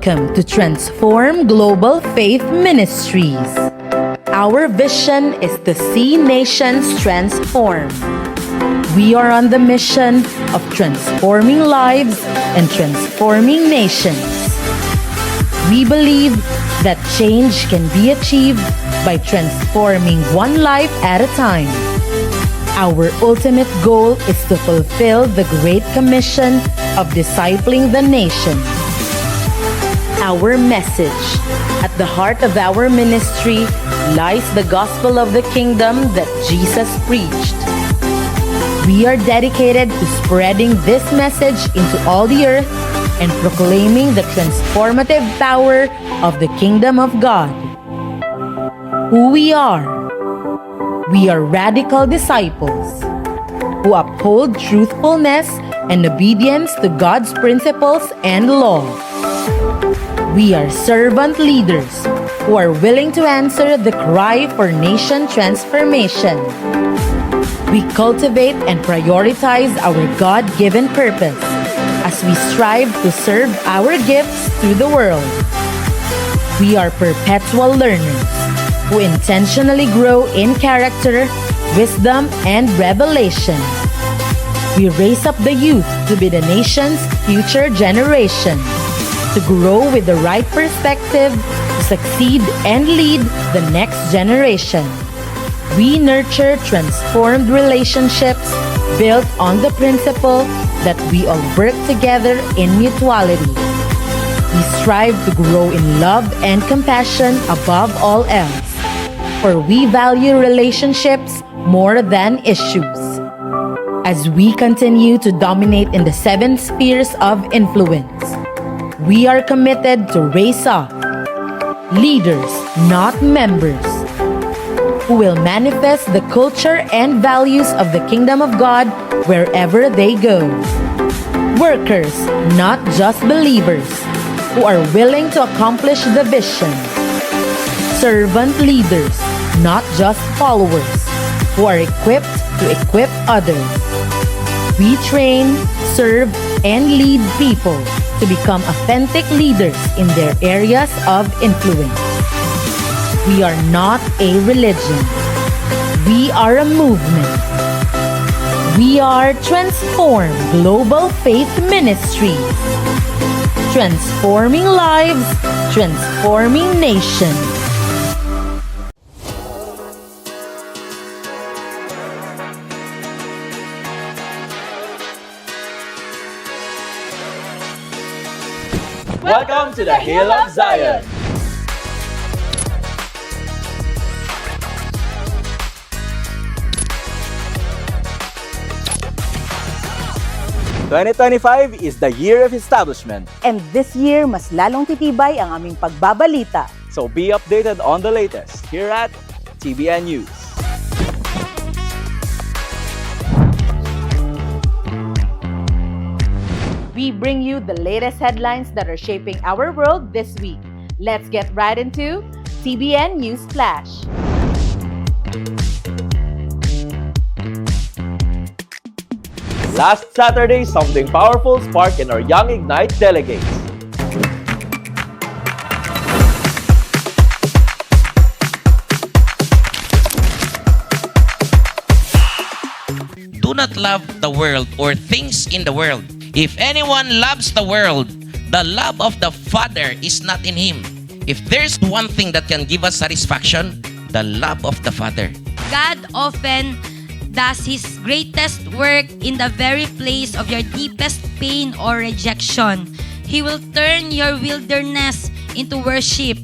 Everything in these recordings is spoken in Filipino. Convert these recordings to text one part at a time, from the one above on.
Welcome to Transform Global Faith Ministries. Our vision is to see nations transformed. We are on the mission of transforming lives and transforming nations. We believe that change can be achieved by transforming one life at a time. Our ultimate goal is to fulfill the Great Commission of discipling the nations. Our message: at the heart of our ministry lies the gospel of the kingdom that Jesus preached. We are dedicated to spreading this message into all the earth and proclaiming the transformative power of the kingdom of God. Who we are? We are radical disciples who uphold truthfulness and obedience to God's principles and law. We are servant leaders who are willing to answer the cry for nation transformation. We cultivate and prioritize our God-given purpose as we strive to serve our gifts to the world. We are perpetual learners who intentionally grow in character, wisdom, and revelation. We raise up the youth to be the nation's future generation, to grow with the right perspective, to succeed and lead the next generation. We nurture transformed relationships built on the principle that we all work together in mutuality. We strive to grow in love and compassion above all else, for we value relationships more than issues. As we continue to dominate in the 7 spheres of influence, we are committed to raise up leaders, not members, who will manifest the culture and values of the kingdom of God wherever they go. Workers, not just believers, who are willing to accomplish the vision. Servant leaders, not just followers, who are equipped to equip others. We train, serve, and lead people to become authentic leaders in their areas of influence. We are not a religion. We are a movement. We are Transform Global Faith Ministries. Transforming lives, transforming nations. Welcome to the Hill of Zion! "2025 is the year of establishment, And this year, mas lalong titibay ang aming pagbabalita. so be updated on the latest here at TBN News. We bring you the latest headlines that are shaping our world this week. Let's get right into TBN News Flash. Last Saturday, something powerful sparked in our Young Ignite delegates. Do not love the world or things in the world. If anyone loves the world, the love of the Father is not in him. If there's one thing that can give us satisfaction, the love of the Father. God often does His greatest work in the very place of your deepest pain or rejection. He will turn your wilderness into worship,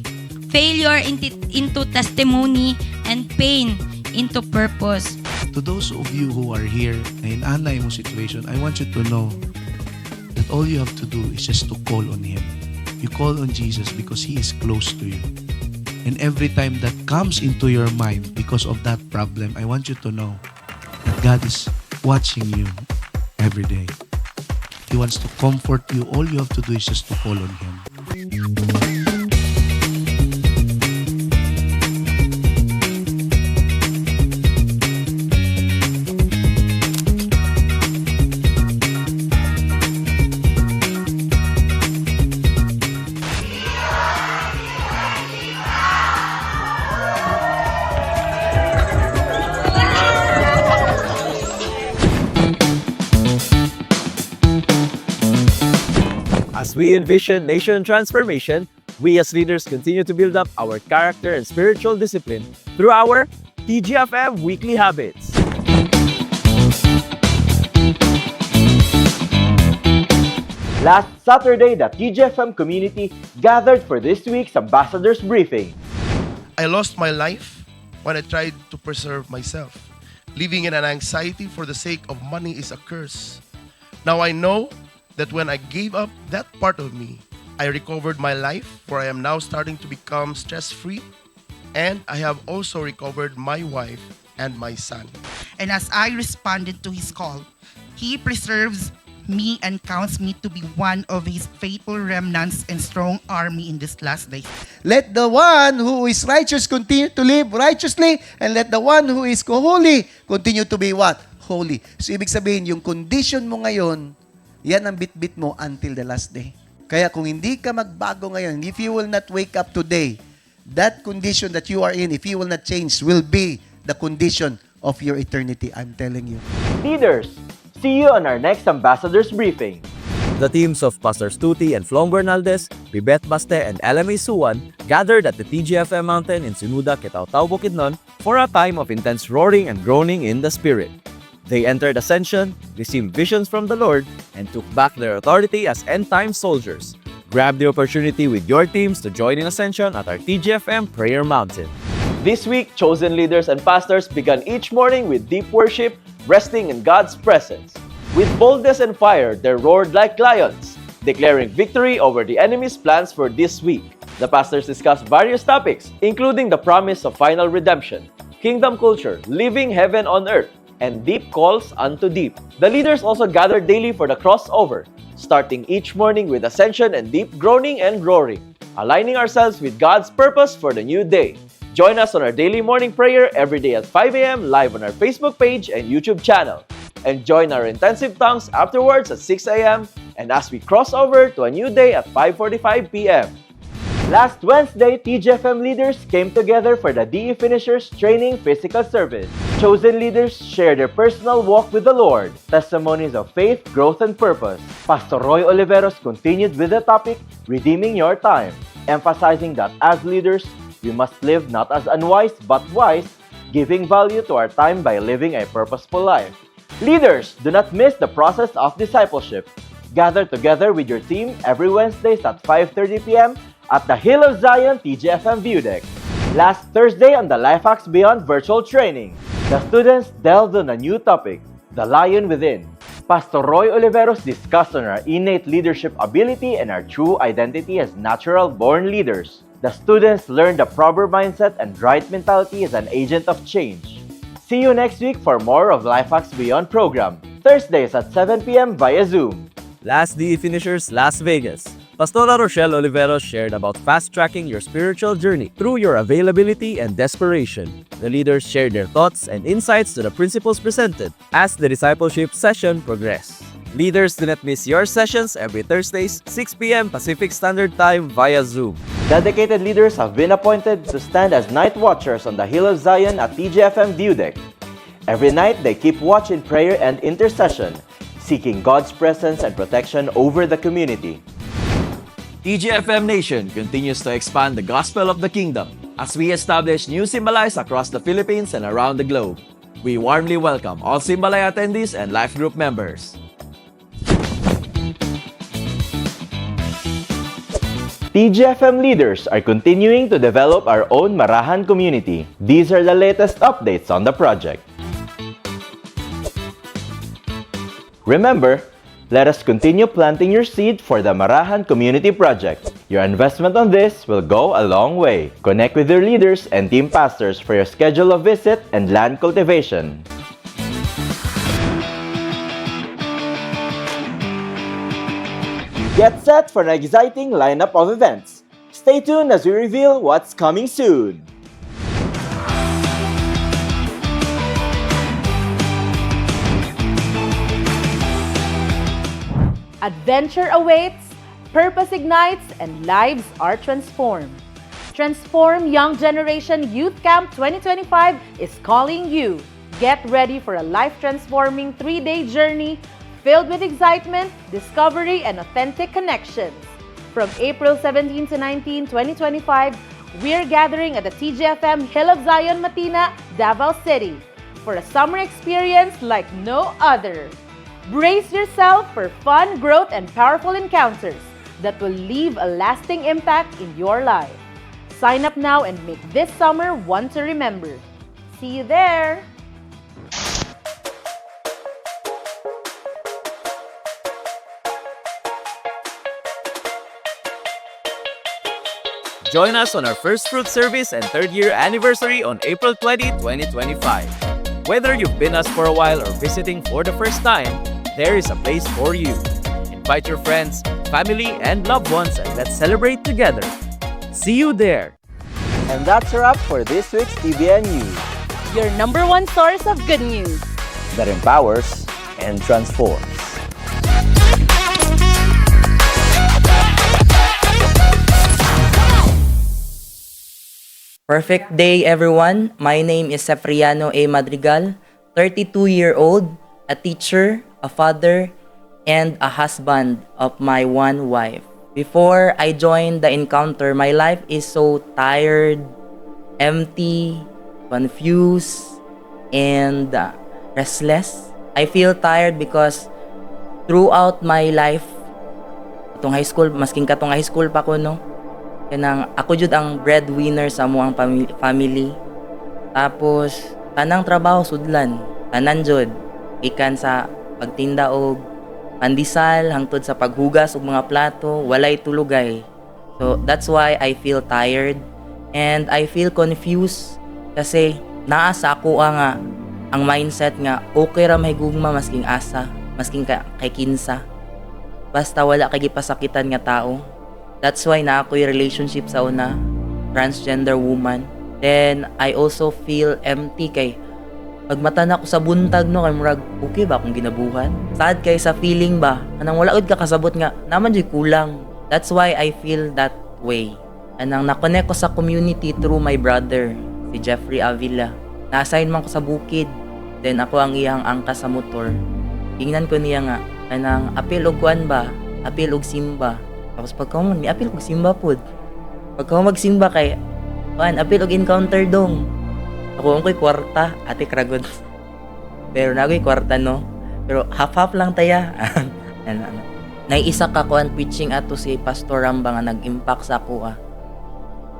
failure into testimony, and pain into purpose. To those of you who are here na inaanay mo situation, I want you to know that all you have to do is just to call on Him. You call on Jesus because He is close to you. And every time that comes into your mind because of that problem, I want you to know that God is watching you every day. He wants to comfort you. All you have to do is just to call on Him. As we envision nation transformation, we as leaders continue to build up our character and spiritual discipline through our TGFM weekly habits. Last Saturday, the TGFM community gathered for this week's Ambassadors Briefing. I lost my life when I tried to preserve myself. Living in an anxiety for the sake of money is a curse. Now I know that when I gave up that part of me, I recovered my life, for I am now starting to become stress-free, and I have also recovered my wife and my son. And as I responded to his call, he preserves me and counts me to be one of his faithful remnants and strong army in this last day. Let the one who is righteous continue to live righteously, and let the one who is holy continue to be what? Holy. So, ibig sabihin, yung condition mo ngayon, yan ang bit-bit mo until the last day. Kaya kung hindi ka magbago ngayon, if you will not wake up today, that condition that you are in, if you will not change, will be the condition of your eternity. I'm telling you. Leaders, see you on our next Ambassadors Briefing. The teams of Pastor Stuti and Flong Bernaldez, Pibet Baste and LMA Suwan gathered at the TGFM Mountain in Sinuda, Kitaw-Tao, Bukidnon for a time of intense roaring and groaning in the Spirit. They entered Ascension, received visions from the Lord, and took back their authority as end-time soldiers. Grab the opportunity with your teams to join in Ascension at our TGFM Prayer Mountain. This week, chosen leaders and pastors began each morning with deep worship, resting in God's presence. With boldness and fire, they roared like lions, declaring victory over the enemy's plans for this week. The pastors discussed various topics, including the promise of final redemption, kingdom culture, living heaven on earth, and deep calls unto deep. The leaders also gathered daily for the crossover, starting each morning with ascension and deep groaning and roaring, aligning ourselves with God's purpose for the new day. Join us on our daily morning prayer every day at 5 a.m. live on our Facebook page and YouTube channel. And join our intensive tongues afterwards at 6 a.m. and as we cross over to a new day at 5:45 p.m. Last Wednesday, TGFM leaders came together for the DE Finishers Training Physical Service. Chosen leaders shared their personal walk with the Lord, testimonies of faith, growth, and purpose. Pastor Roy Oliveros continued with the topic, Redeeming Your Time, emphasizing that as leaders, we must live not as unwise but wise, giving value to our time by living a purposeful life. Leaders, do not miss the process of discipleship. Gather together with your team every Wednesdays at 5:30 p.m. at the Hill of Zion TGFM View Deck. Last Thursday on the Life Hacks Beyond virtual training, the students delved on a new topic, the Lion Within. Pastor Roy Oliveros discussed on our innate leadership ability and our true identity as natural-born leaders. The students learned the proper mindset and right mentality as an agent of change. See you next week for more of Life Hacks Beyond program, Thursdays at 7 p.m. via Zoom. Last DE Finishers, Las Vegas. Pastora Rochelle Oliveros shared about fast-tracking your spiritual journey through your availability and desperation. The leaders shared their thoughts and insights to the principles presented as the discipleship session progressed. Leaders, do not miss your sessions every Thursdays, 6 p.m. Pacific Standard Time via Zoom. Dedicated leaders have been appointed to stand as night watchers on the Hill of Zion at TGFM View Deck. Every night, they keep watch in prayer and intercession, seeking God's presence and protection over the community. TGFM Nation continues to expand the gospel of the kingdom as we establish new Symbolized across the Philippines and around the globe. We warmly welcome all Symbalay attendees and life group members. TGFM leaders are continuing to develop our own Marahan community. These are the latest updates on the project. Remember, let us continue planting your seed for the Marahan Community Project. Your investment on this will go a long way. Connect with your leaders and team pastors for your schedule of visit and land cultivation. Get set for an exciting lineup of events. Stay tuned as we reveal what's coming soon. Adventure awaits, purpose ignites, and lives are transformed. Transform Young Generation Youth Camp 2025 is calling you. Get ready for a life-transforming 3-day journey filled with excitement, discovery, and authentic connections. From April 17 to 19, 2025, we're gathering at the TGFM Hill of Zion Matina, Davao City, for a summer experience like no other. Brace yourself for fun, growth, and powerful encounters that will leave a lasting impact in your life. Sign up now and make this summer one to remember. See you there! Join us on our first fruit service and third-year anniversary on April 20, 2025. Whether you've been us for a while or visiting for the first time, there is a place for you. Invite your friends, family, and loved ones and let's celebrate together. See you there! And that's a wrap for this week's TVN News Your #1 source of good news. that empowers and transforms. Perfect day, everyone. My name is Sefriano A. Madrigal, 32-year-old, a teacher, a father, and a husband of my one wife. Before I joined the encounter, my life is so tired, empty, confused, and restless. I feel tired because throughout my life, katong high school, masking katong high school pa ko, no? Kanang ako jud ang breadwinner sa amuang family. Tapos tanang trabaho sudlan, tanan jud ikan sa pagtinda og pandesal hangtod sa paghugas og mga plato, walay tulugay. So that's why I feel tired and I feel confused kasi naa sa ako nga ang mindset nga okay ra mahigugma masking asa, masking kay kinsa. Basta wala kay gipasakitan nga tao. That's why na ako yung relationship sa una, transgender woman. Then, I also feel empty kay pag mata ko sa buntag, no, kay murag, okay ba akong ginabuhan? Sad kay sa feeling ba, anang wala ud ka kasabot nga, naman dyan kulang. That's why I feel that way. Anang nakonect ko sa community through my brother, si Jeffrey Avila. Na-assign man ko sa bukid. Then, ako ang iyang angkas sa motor. Tingnan ko niya nga, anang apil og kuan ba, apil og simba. Tapos pagka mo, ni-apil kong simba po. Pagka mo magsimba kay, apil og encounter dong. Ako ang ko'y kwarta, ate Kragod. Pero na ko'y kwarta, no? Pero half-half lang taya. Naiisa ka ko ang preaching ato si Pastor Ramba nga nag-impact sa ako.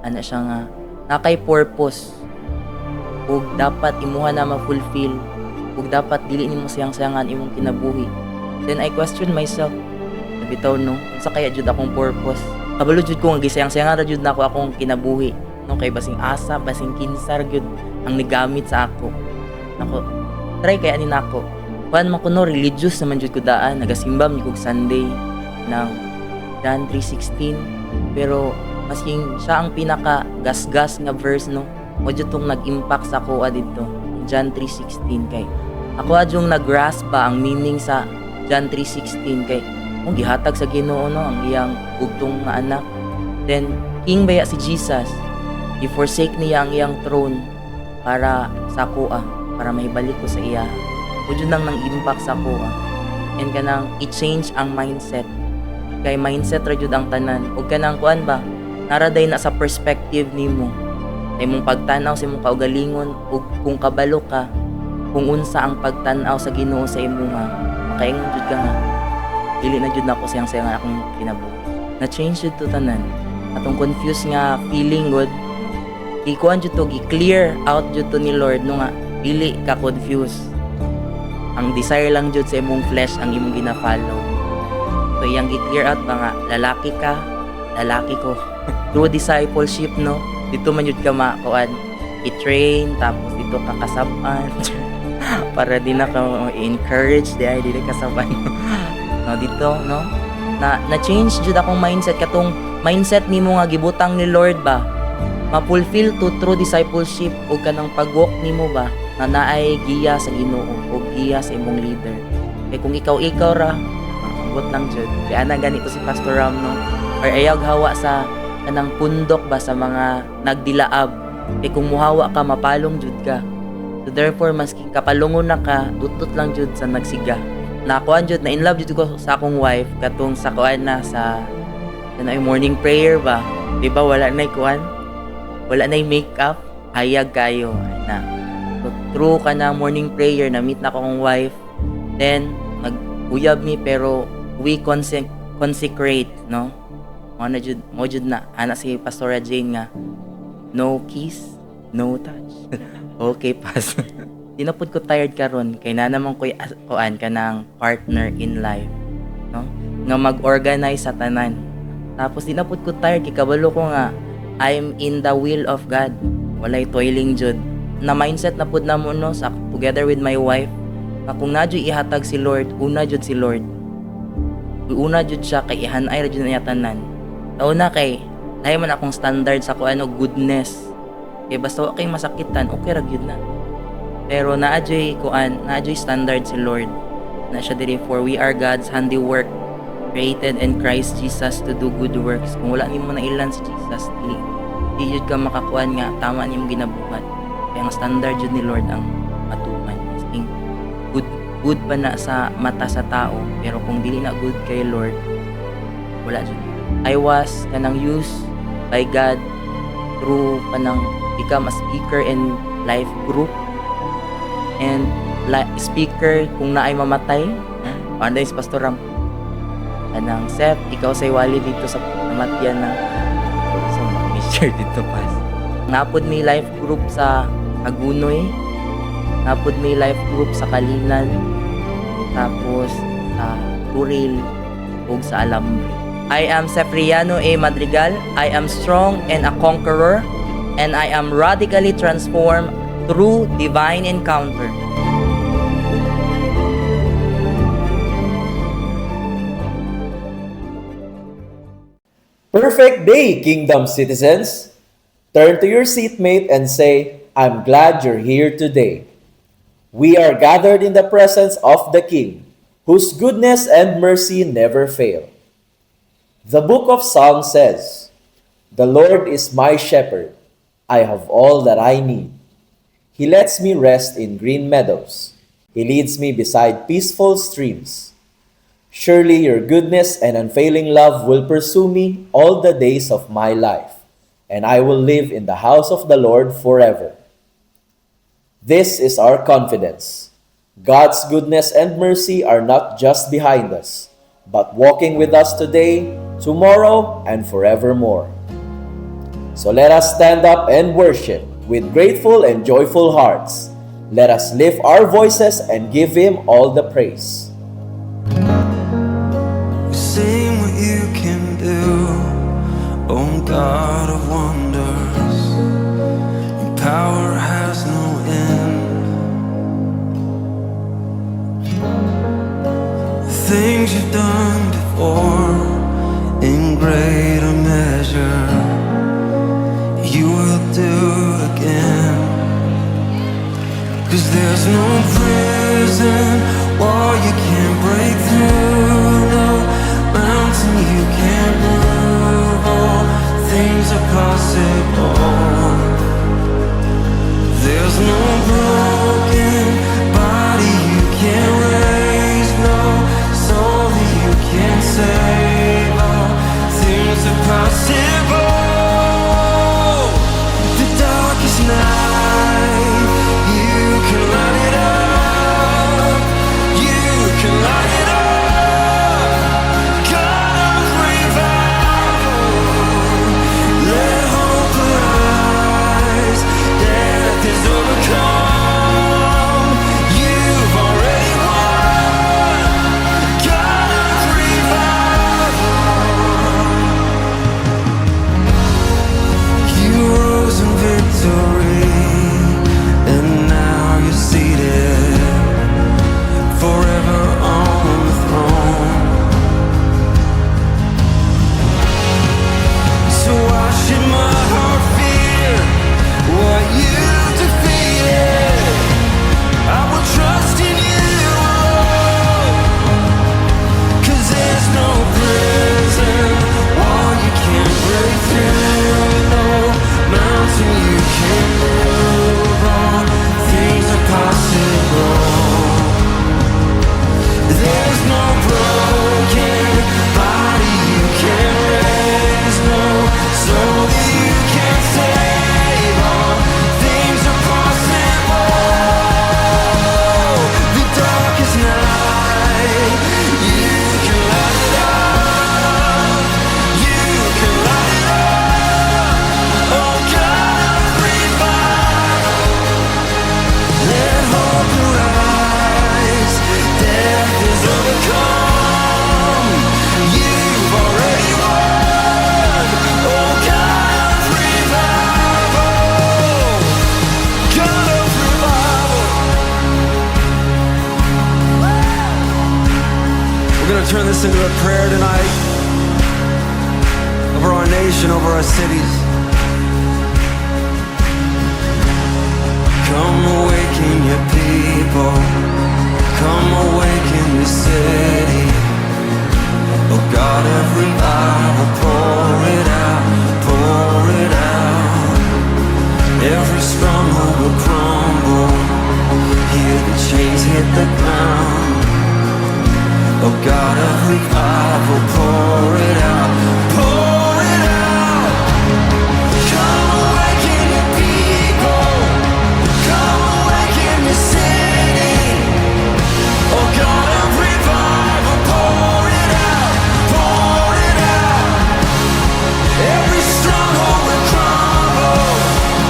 Ano siya nga, nakay purpose. Ug dapat imuha na ma-fulfill. Ug dapat dili nimo sayang-sayangan imong kinabuhi. Then I question myself. Bitaw no, sa kaya jud akong purpose. Kabalo jud ko nga gisayang-sayang ra jud nako akong kinabuhi. No kay basing asa, basing kinsar jud ang nigamit sa ako. Nako, try kaya ni nako. Kuan man kuno religious naman jud ko daan, nagasimba mi kog Sunday ng John 3:16. Pero masing siya ang pinaka gasgas nga verse no. Mo jud tong nag-impact sa ako dito. John 3:16 kay ako adjong nag-grasp ba ang meaning sa John 3:16 kay kung gihatag sa Ginoo no ang iyang bugtong nga anak. Then king baya si Jesus, i-forsake niya ang iyang throne para sa kuha, para mahibalik ko sa iya. Kudyo nang impact sa kuha. And kanang i-change ang mindset. Kay mindset ra jud ang tanan. Ug kanang kuan ba, naraday na sa perspective nimo. Ay mong pagtanaw sa imong kaugalingon ug kung kabalo ka kung unsa ang pagtanaw sa Ginoo sa imuha. Makaingon jud ka nga dili na jud nako sayang-sayang akong kinabuhi. Na-change jud to tanan. Atong confused nga feeling god, ikuan jud to, i-clear out jud to ni Lord no nga dili ka confused. Ang desire lang jud sa imong flesh ang imong gina-follow. So iyang i-clear out ba nga lalaki ka, lalaki ko. Through discipleship no, dito man jud ka makuan, i-train tapos dito ka kasaban. Para di na ka encourage di ay dili kasaban. No dito no na change jud akong mindset katong mindset nimo nga gibutang ni Lord ba ma-fulfill to true discipleship o kanang pag-walk nimo ba na naay giya sa Ginoo o giya sa imong leader. Kay kung ikaw ra maabot lang jud. Kaya ana ganito si Pastor Ram no or ayag hawa sa kanang pundok ba sa mga nagdilaab. Kay kung muhawa ka mapalong jud ka. So therefore maski kapalungon na ka tutot lang jud sa nagsiga. nakuan jud na in love jud ko sa akong wife katong sa kuan na sa ay morning prayer ba. Di ba wala na kuan? Wala na makeup, hayag kayo na. So, through ka na morning prayer na meet na akong wife. Then nag-uyab mi pero we consecrate, no? Mo jud na ana si Pastora Jane nga no kiss, no touch. Okay, pas. Di na pud ko tired karon kay na naman ko'y kuan ka ng partner in life, no? Nga mag-organize sa tanan. Tapos di na pud ko tired kay kabalo ko nga I'm in the will of God. Walay toiling jud. Na mindset na pud namo no sa together with my wife. Na kung nadyo ihatag si Lord, una jud si Lord. Una jud siya kay ihanay ra jud niya tanan. Tauna kay lahi man akong standard sa kuano goodness. Kay basta wa kay masakitan, okay ra gyud na. Pero naadyoy kuan, naadyoy standard si Lord. Na siya diri for we are God's handiwork, created in Christ Jesus to do good works. Kung wala nimo na ilan si Jesus, di jud ka makakuan nga tama nimo ginabuhat. Kaya ang standard jud ni Lord ang matuman. Good pa na sa mata sa tao, pero kung dili na good kay Lord, wala jud. I was kanang used by God through kanang become a speaker in life group and speaker kung naay mamatay. Paano si Pastor Ram? Kanang Seth, ikaw say wali dito sa namatyan na sa share dito pas. Napod may life group sa Agunoy, napod may life group sa Kalinan, tapos sa Turil ug sa Alambre. I am Sefriano A. Madrigal. I am strong and a conqueror, and I am radically transformed through divine encounter. Perfect day, Kingdom citizens! Turn to your seatmate and say, I'm glad you're here today. We are gathered in the presence of the King, whose goodness and mercy never fail. The book of Psalms says, The Lord is my shepherd. I have all that I need. He lets me rest in green meadows. He leads me beside peaceful streams. Surely your goodness and unfailing love will pursue me all the days of my life, and I will live in the house of the Lord forever. This is our confidence. God's goodness and mercy are not just behind us, but walking with us today, tomorrow, and forevermore. So let us stand up and worship with grateful and joyful hearts. Let us lift our voices and give Him all the praise. Sing what you can do, oh God of wonders. Your power has no end. The things you've done before, in greater measure, you will do again. 'Cause there's no prison wall you can't break through, no mountain you can't move. All things are possible. There's no broken body you can't raise, no soul that you can't save. All things are possible. The darkest night, you can light it up. You can light it up. God of revival, let hope arise. to turn this into a prayer tonight over our nation, over our cities. Come awaken your people. Come awaken the city. Oh God of revival, pour it out, pour it out. Every stronghold will crumble. Hear the chains hit the ground. Oh God of revival, pour it out, pour it out. Come awaken your people. Come awaken the city. Oh God of revival, pour it out, pour it out. Every stronghold will crumble.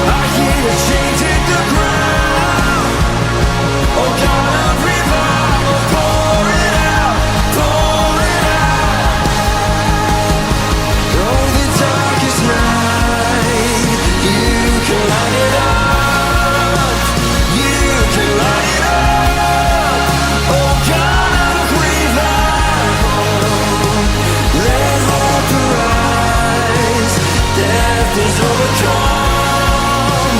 I hear the chains hit the ground. Oh God of revival, pour it out, pour it out. Oh, the darkest night, you can light it up. You can light it up. Oh God of revival, let hope arise. Death is overcome.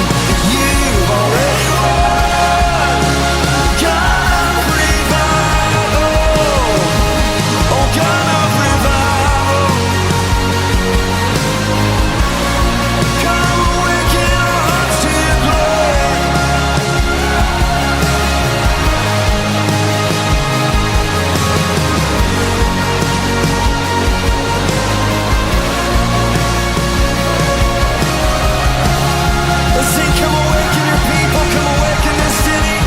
You've already won. God of revival. Oh God of revival. Come awaken our hearts to your glory. Let's sing, come awaken your people, come awaken this city.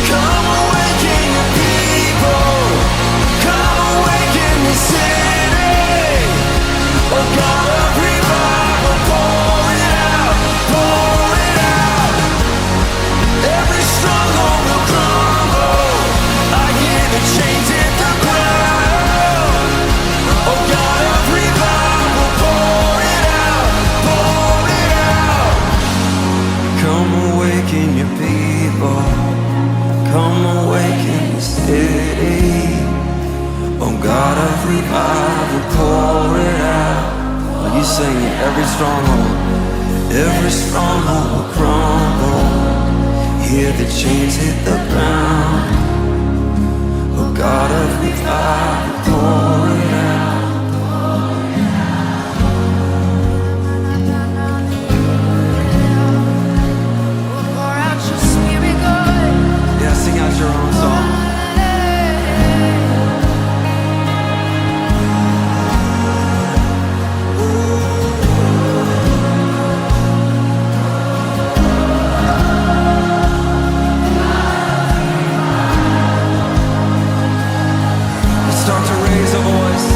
Come awaken your people, come awaken the city. Oh God of revival, pour it out, pour it out. Every stronghold will crumble. I hear the chains hit the ground. Oh God of revival, pour it out, pour it out. Come awaken your people. Come awaken the city. Oh God of revival, pour it out. Are you singing? Every stronghold will crumble. Hear the chains hit the ground. Oh God of revival, pour it out. Yeah, sing out your own song. Let's start to raise a voice.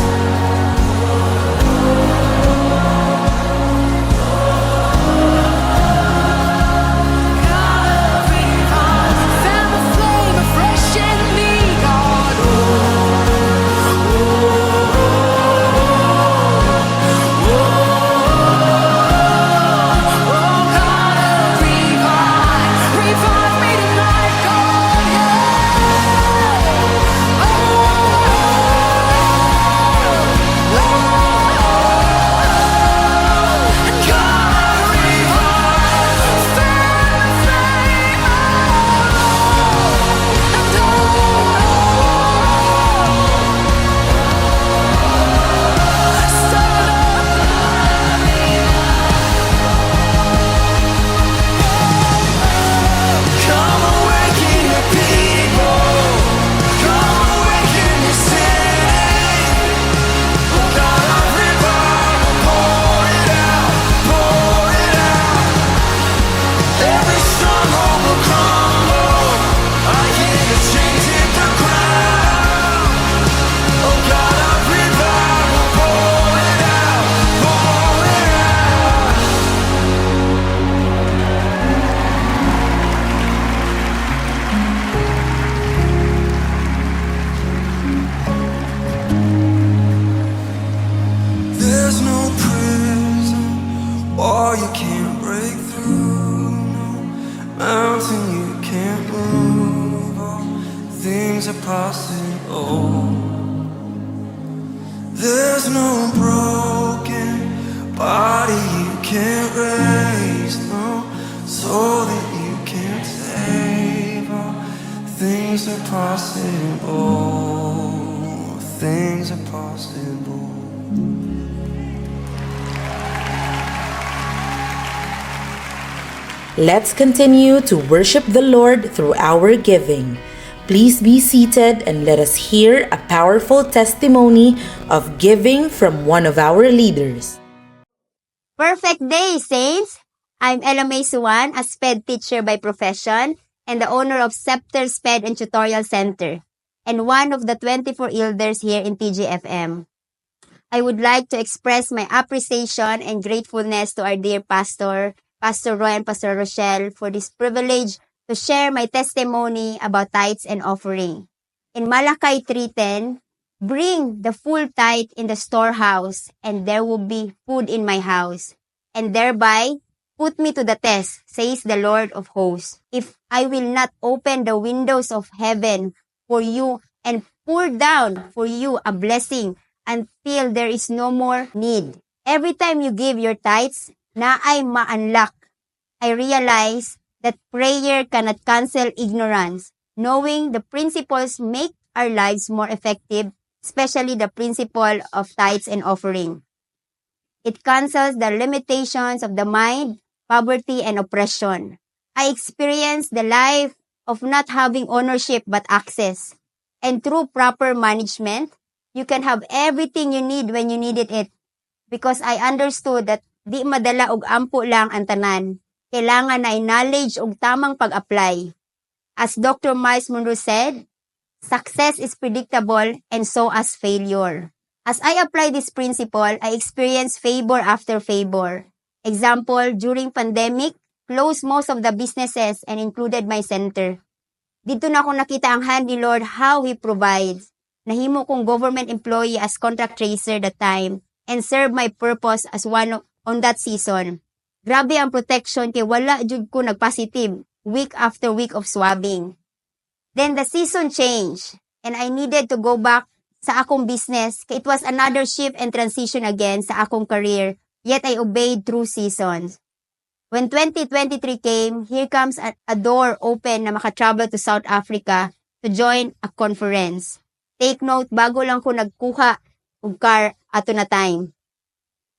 things are possible. There's no broken body you can't raise, no soul that you can't save. All things are possible. Things are possible. Let's continue to worship the Lord through our giving. Please be seated and let us hear a powerful testimony of giving from one of our leaders. Perfect day, Saints! I'm Ella May Suwan, a SPED teacher by profession and the owner of Scepter SPED and Tutorial Center, and one of the 24 elders here in TGFM. I would like to express my appreciation and gratefulness to our dear pastor, Pastor Roy and Pastor Rochelle, for this privilege to share my testimony about tithes and offering. In Malachi 3:10, bring the full tithe in the storehouse, and there will be food in my house, and thereby put me to the test, says the Lord of hosts, if I will not open the windows of heaven for you and pour down for you a blessing until there is no more need. Every time you give your tithes, na ay ma-unlock. I realize that prayer cannot cancel ignorance. Knowing the principles make our lives more effective, especially the principle of tithes and offering. It cancels the limitations of the mind, poverty, and oppression. I experienced the life of not having ownership but access. And through proper management, you can have everything you need when you needed it. Because I understood that di madala og ampo lang ang tanan. Kailangan na knowledge og tamang pag-apply. As Dr. Miles Monroe said, success is predictable and so as failure. As I apply this principle, I experience favor after favor. Example, during pandemic, closed most of the businesses and included my center. Dito na ako nakita ang hand ni Lord how He provides. Nahimo kong government employee as contract tracer that time and serve my purpose as one on that season. Grabe ang protection kay wala jud ko nagpositive week after week of swabbing. Then the season changed and I needed to go back sa akong business kay it was another shift and transition again sa akong career, yet I obeyed through seasons. When 2023 came, here comes a door open na makatravel to South Africa to join a conference. Take note, bago lang ko nagkuha og car ato na time.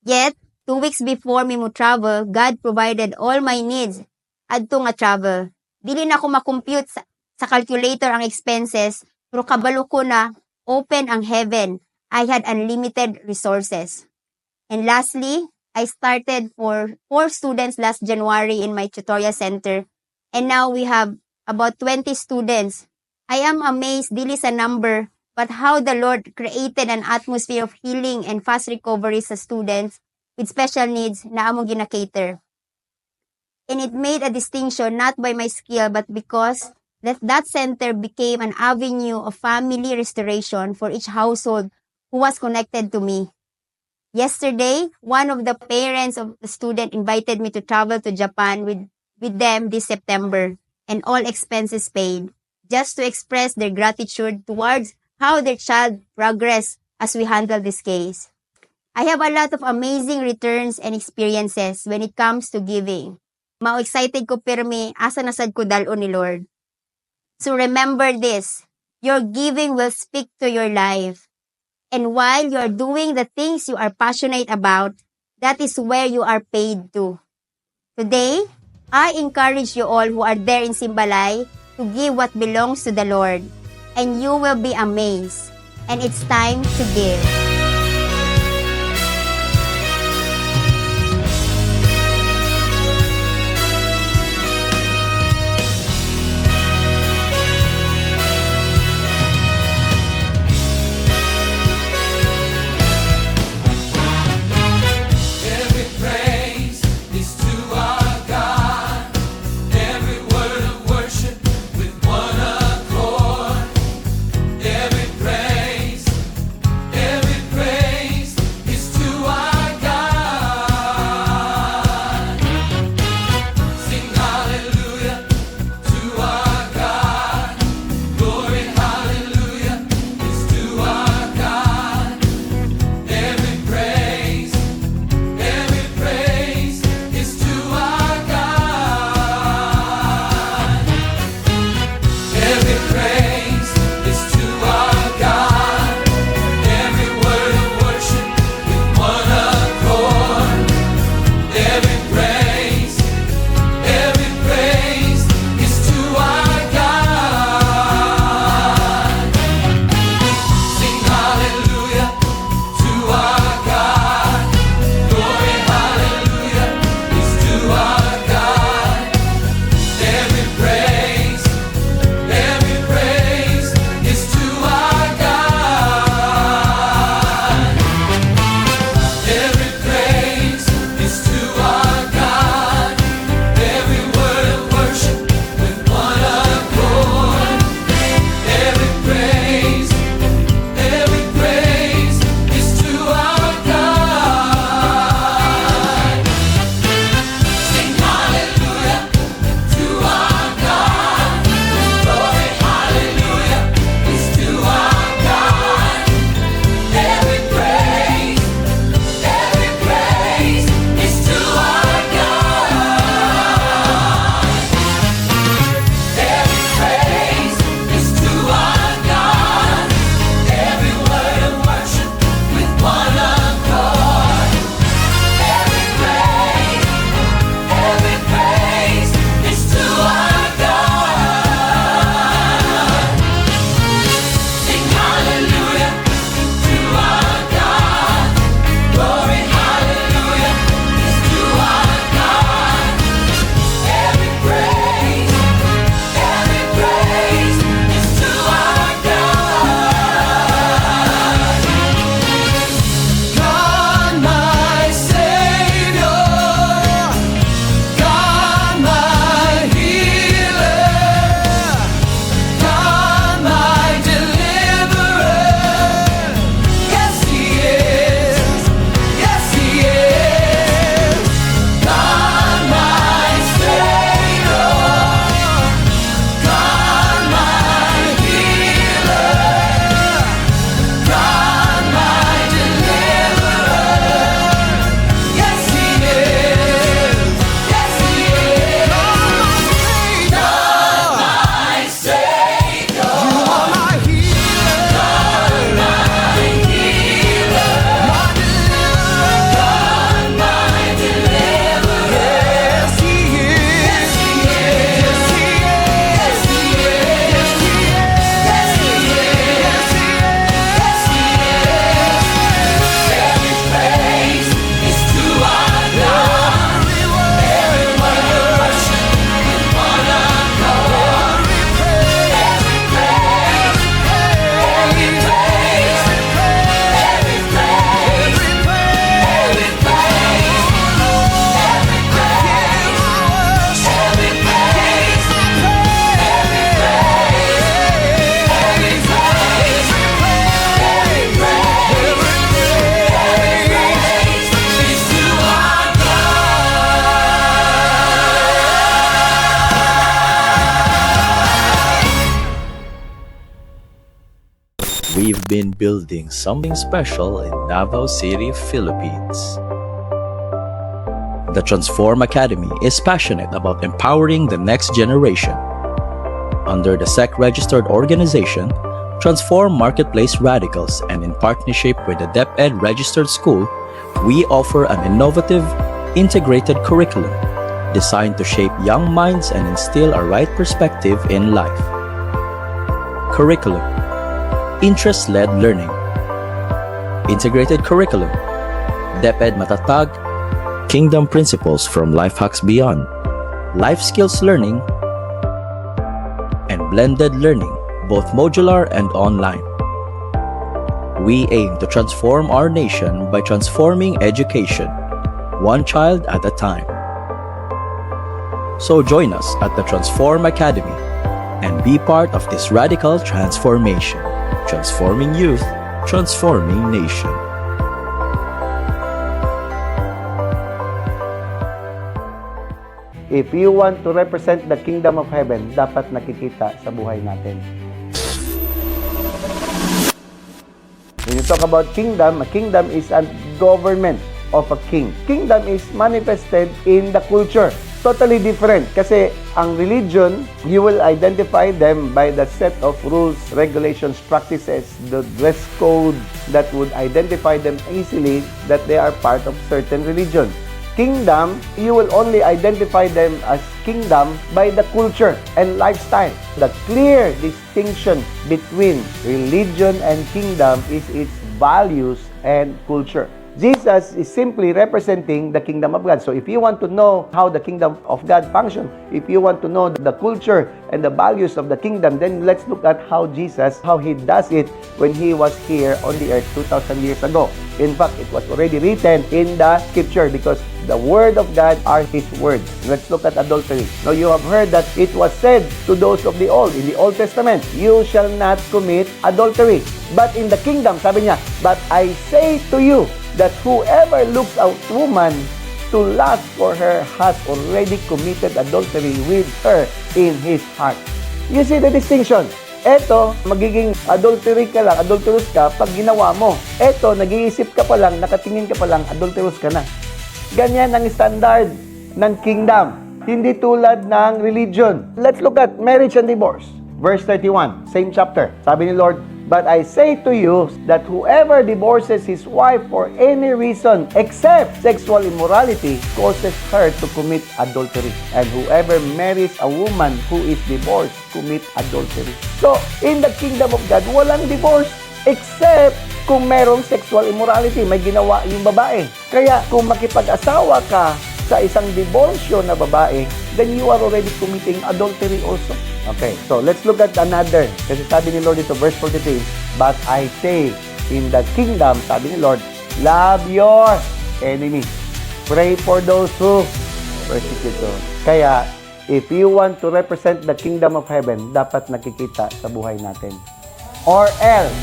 Yet, 2 weeks before me mo travel, God provided all my needs adto nga travel. Dili na ako makompute sa calculator ang expenses, pero kabalo ko na open ang heaven. I had unlimited resources. And lastly, I started for 4 students last January in my tutorial center, and now we have about 20 students. I am amazed dili sa number, but how the Lord created an atmosphere of healing and fast recovery sa students with special needs na among gina-cater. And it made a distinction not by my skill but because that center became an avenue of family restoration for each household who was connected to me. Yesterday, one of the parents of the student invited me to travel to Japan with them this September and all expenses paid, just to express their gratitude towards how their child progressed as we handle this case. I have a lot of amazing returns and experiences when it comes to giving. Mao excited ko pirmi asa nasad ko dalon ni Lord. So remember this, your giving will speak to your life. And while you are doing the things you are passionate about, that is where you are paid to. Today, I encourage you all who are there in Simbalay to give what belongs to the Lord. And you will be amazed. And it's time to give. Every been building something special in Davao City, Philippines. The Transform Academy is passionate about empowering the next generation. Under the SEC-registered organization, Transform Marketplace Radicals, and in partnership with the DepEd Registered School, we offer an innovative, integrated curriculum designed to shape young minds and instill a right perspective in life. Curriculum: interest-led learning. Integrated curriculum: DepEd Matatag, Kingdom Principles from Life Hacks Beyond, Life Skills Learning, and blended learning, both modular and online. We aim to transform our nation by transforming education, one child at a time. So join us at the Transform Academy and be part of this radical transformation, transforming youth, transforming nation. If you want to represent the kingdom of heaven, dapat nakikita sa buhay natin. When you talk about kingdom, a kingdom is a government of a king. Kingdom is manifested in the culture. Totally different. Kasi ang religion, you will identify them by the set of rules, regulations, practices, the dress code that would identify them easily that they are part of certain religion. Kingdom, you will only identify them as kingdom by the culture and lifestyle. The clear distinction between religion and kingdom is its values and culture. Jesus is simply representing the kingdom of God. So if you want to know how the kingdom of God functions, if you want to know the culture and the values of the kingdom, then let's look at how Jesus, how He does it when He was here on the earth 2,000 years ago. In fact, it was already written in the scripture because the word of God are His words. Let's look at adultery. Now, you have heard that it was said to those of the old, in the Old Testament, you shall not commit adultery. But in the kingdom, sabi niya, but I say to you that whoever looks at woman to lust for her has already committed adultery with her in his heart. You see the distinction? Eto, magiging adulterous ka pag ginawa mo. Eto, nag-iisip ka pa lang, nakatingin ka pa lang, adulterous ka na. Ganyan ang standard ng kingdom. Hindi tulad ng religion. Let's look at marriage and divorce. Verse 31, same chapter. Sabi ni Lord, but I say to you that whoever divorces his wife for any reason except sexual immorality causes her to commit adultery. And whoever marries a woman who is divorced commits adultery. So, in the kingdom of God, walang divorce except kung merong sexual immorality, may ginawa yung babae. Kaya kung makipag-asawa ka sa isang diborsyo na babae, then you are already committing adultery also. Okay, so let's look at another. Kasi sabi ni Lord ito, verse 43, but I say, in the kingdom, sabi ni Lord, love your enemies. Pray for those who persecute you. Kaya, if you want to represent the kingdom of heaven, dapat nakikita sa buhay natin. Or else,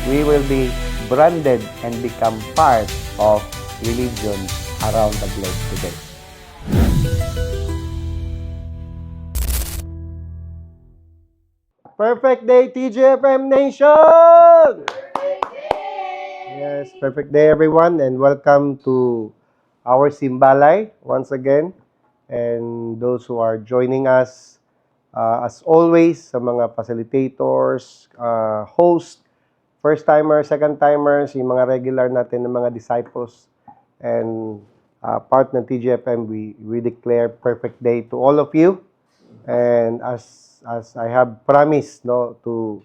we will be branded and become part of religion around the globe today. Perfect day, TGFM Nation! Yes, perfect day everyone, and welcome to our Simbalay once again. And those who are joining us, as always, sa mga facilitators, host, first-timers, second-timers, yung mga regular natin ng mga disciples, and part ng TGFM, we declare perfect day to all of you. And as I have promised, no, to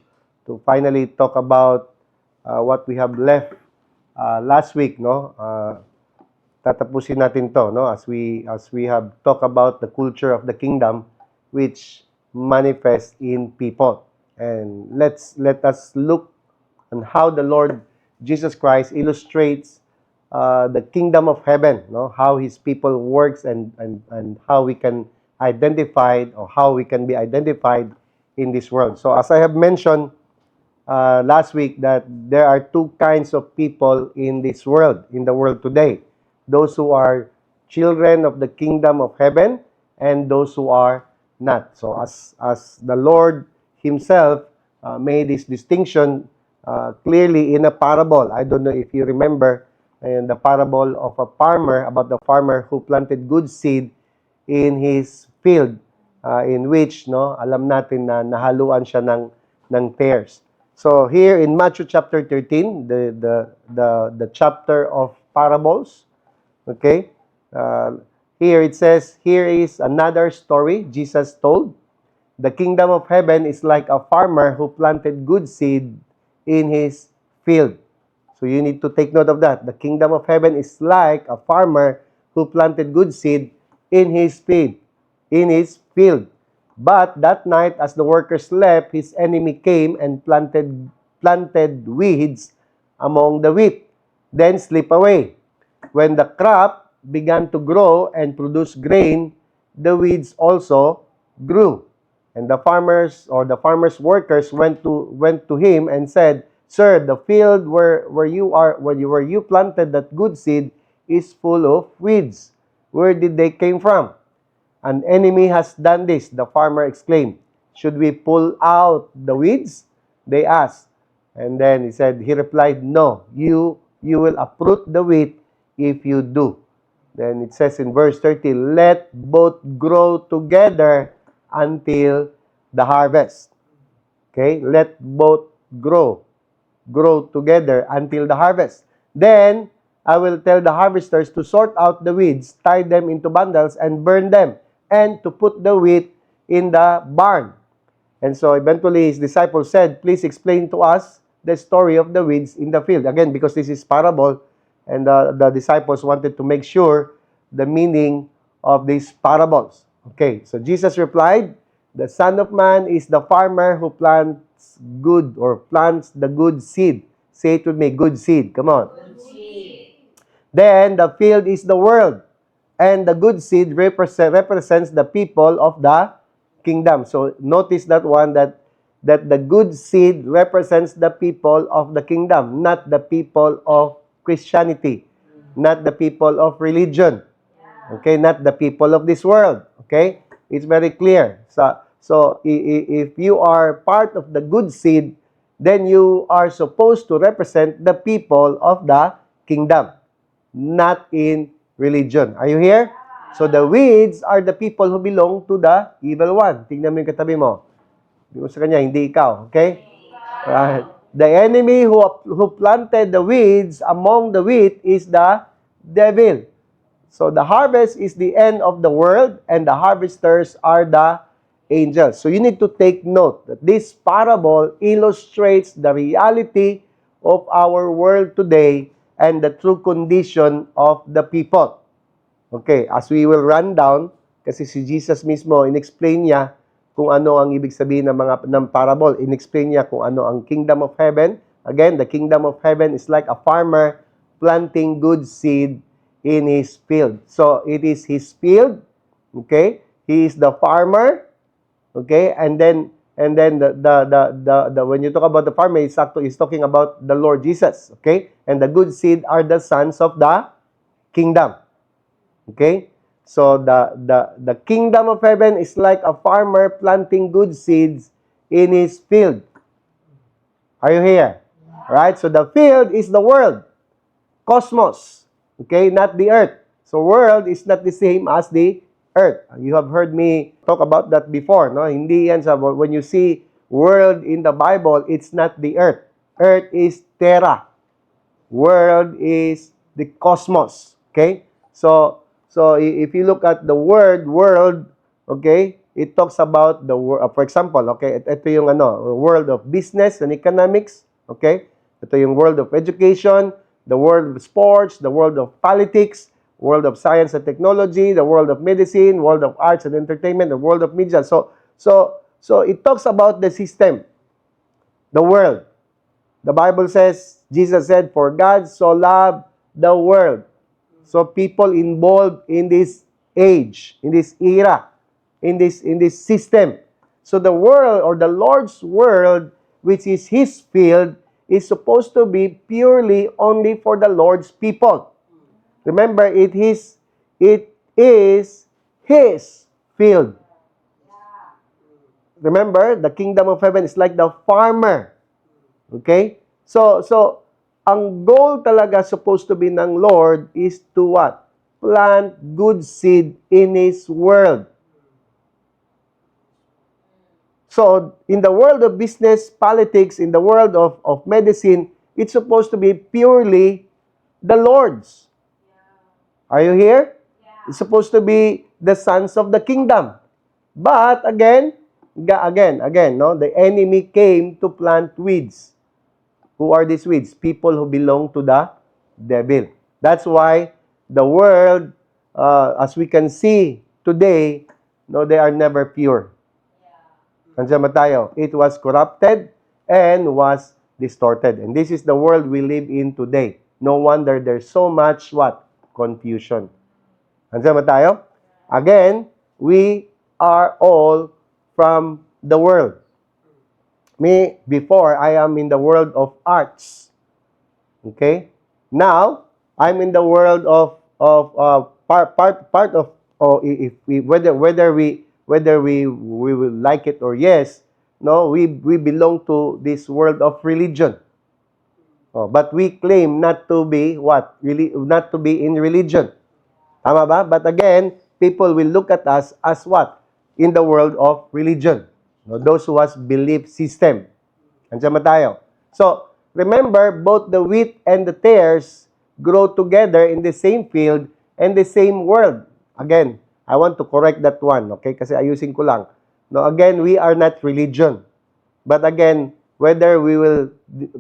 finally talk about what we have left last week, no, tatapusin natin to, no, as we have talked about the culture of the kingdom, which manifests in people. And let us look on how the Lord Jesus Christ illustrates the kingdom of heaven, no, how His people works and how we can identified or how we can be identified in this world. So as I have mentioned last week, that there are two kinds of people in this world, in the world today. Those who are children of the kingdom of heaven and those who are not. So as the Lord Himself made this distinction clearly in a parable. I don't know if you remember in the parable of a farmer, about the farmer who planted good seed in his field, in which, no, alam natin na nahaluan siya ng tares. So here in Matthew chapter 13, the chapter of parables, okay, here it says, here is another story Jesus told. The kingdom of heaven is like a farmer who planted good seed in his field. So you need to take note of that. The kingdom of heaven is like a farmer who planted good seed in his field. But that night, as the workers slept, his enemy came and planted weeds among the wheat, then slip away. When the crop began to grow and produce grain, the weeds also grew. And the farmers workers went to him and said, "Sir, the field where you planted that good seed is full of weeds. Where did they came from?" "An enemy has done this," the farmer exclaimed. "Should we pull out the weeds?" they asked. And then he replied, "No, you will uproot the wheat if you do." Then it says in verse 30, "Let both grow together until the harvest." Okay? Let both grow together until the harvest. "Then I will tell the harvesters to sort out the weeds, tie them into bundles, and burn them, and to put the wheat in the barn." And so eventually his disciples said, "Please explain to us the story of the weeds in the field." Again, because this is parable, and the disciples wanted to make sure the meaning of these parables. Okay, so Jesus replied, "The Son of Man is the farmer who plants the good seed." Say it with me, good seed. Come on. Good seed. "Then the field is the world, and the good seed represents the people of the kingdom." So notice that one, that the good seed represents the people of the kingdom, not the people of Christianity, not the people of religion. Okay, not the people of this world. Okay, it's very clear. So if you are part of the good seed, then you are supposed to represent the people of the kingdom, not in religion. Are you here? So the weeds are the people who belong to the evil one. Tingnan mo yung katabi mo. Yung sa kanya, hindi ikaw. Okay? Right. The enemy who planted the weeds among the wheat is the devil. So the harvest is the end of the world, and the harvesters are the angels. So you need to take note that this parable illustrates the reality of our world today and the true condition of the people. Okay, as we will run down, kasi si Jesus mismo, in-explain niya kung ano ang ibig sabihin ng parable. In-explain niya kung ano ang kingdom of heaven. Again, the kingdom of heaven is like a farmer planting good seed in his field. So it is his field, okay? He is the farmer, okay? And then the when you talk about the farmer, he's talking about the Lord Jesus, okay? And the good seed are the sons of the kingdom, okay? So the kingdom of heaven is like a farmer planting good seeds in his field. Are you here? Right? So the field is the world, cosmos, okay, not the earth. So world is not the same as the earth. You have heard me talk about that before, no? Hindi yan sa, when you see world in the Bible, it's not the earth. Earth is terra. World is the cosmos, okay? So if you look at the word world, okay, it talks about the world. For example, okay, ito yung world of business and economics, okay? Ito yung world of education, the world of sports, the world of politics, world of science and technology, the world of medicine, world of arts and entertainment, the world of media. So it talks about the system, the world. The Bible says, Jesus said, "For God so loved the world." So people involved in this age, in this era, in this system. So the world, or the Lord's world, which is His field, is supposed to be purely only for the Lord's people. Remember, it is His field. Remember, the kingdom of heaven is like the farmer. Okay? So, ang goal talaga supposed to be ng Lord is to what? Plant good seed in His world. So, in the world of business, politics, in the world of medicine, it's supposed to be purely the Lord's. Are you here? It's supposed to be the sons of the kingdom. But again, no, the enemy came to plant weeds. Who are these weeds? People who belong to the devil. That's why the world, as we can see today, no, they are never pure. Nandiyan ba tayo? It was corrupted and was distorted. And this is the world we live in today. No wonder there's so much what? Confusion. Nandiyan ba tayo? Again, we are all from the world. Me, before, I am in the world of arts. Okay? Now, I'm in the world of part of, if we, whether we will like it or yes, no, we belong to this world of religion. But we claim not to be what? Really, not to be in religion. Tama ba? But again, people will look at us as what? In the world of religion. No, those who has belief system. Andiyan ba tayo? So, remember, both the wheat and the tares grow together in the same field and the same world. Again, I want to correct that one, okay? Kasi ayusin ko lang. No, again, we are not religion. But again, whether we will,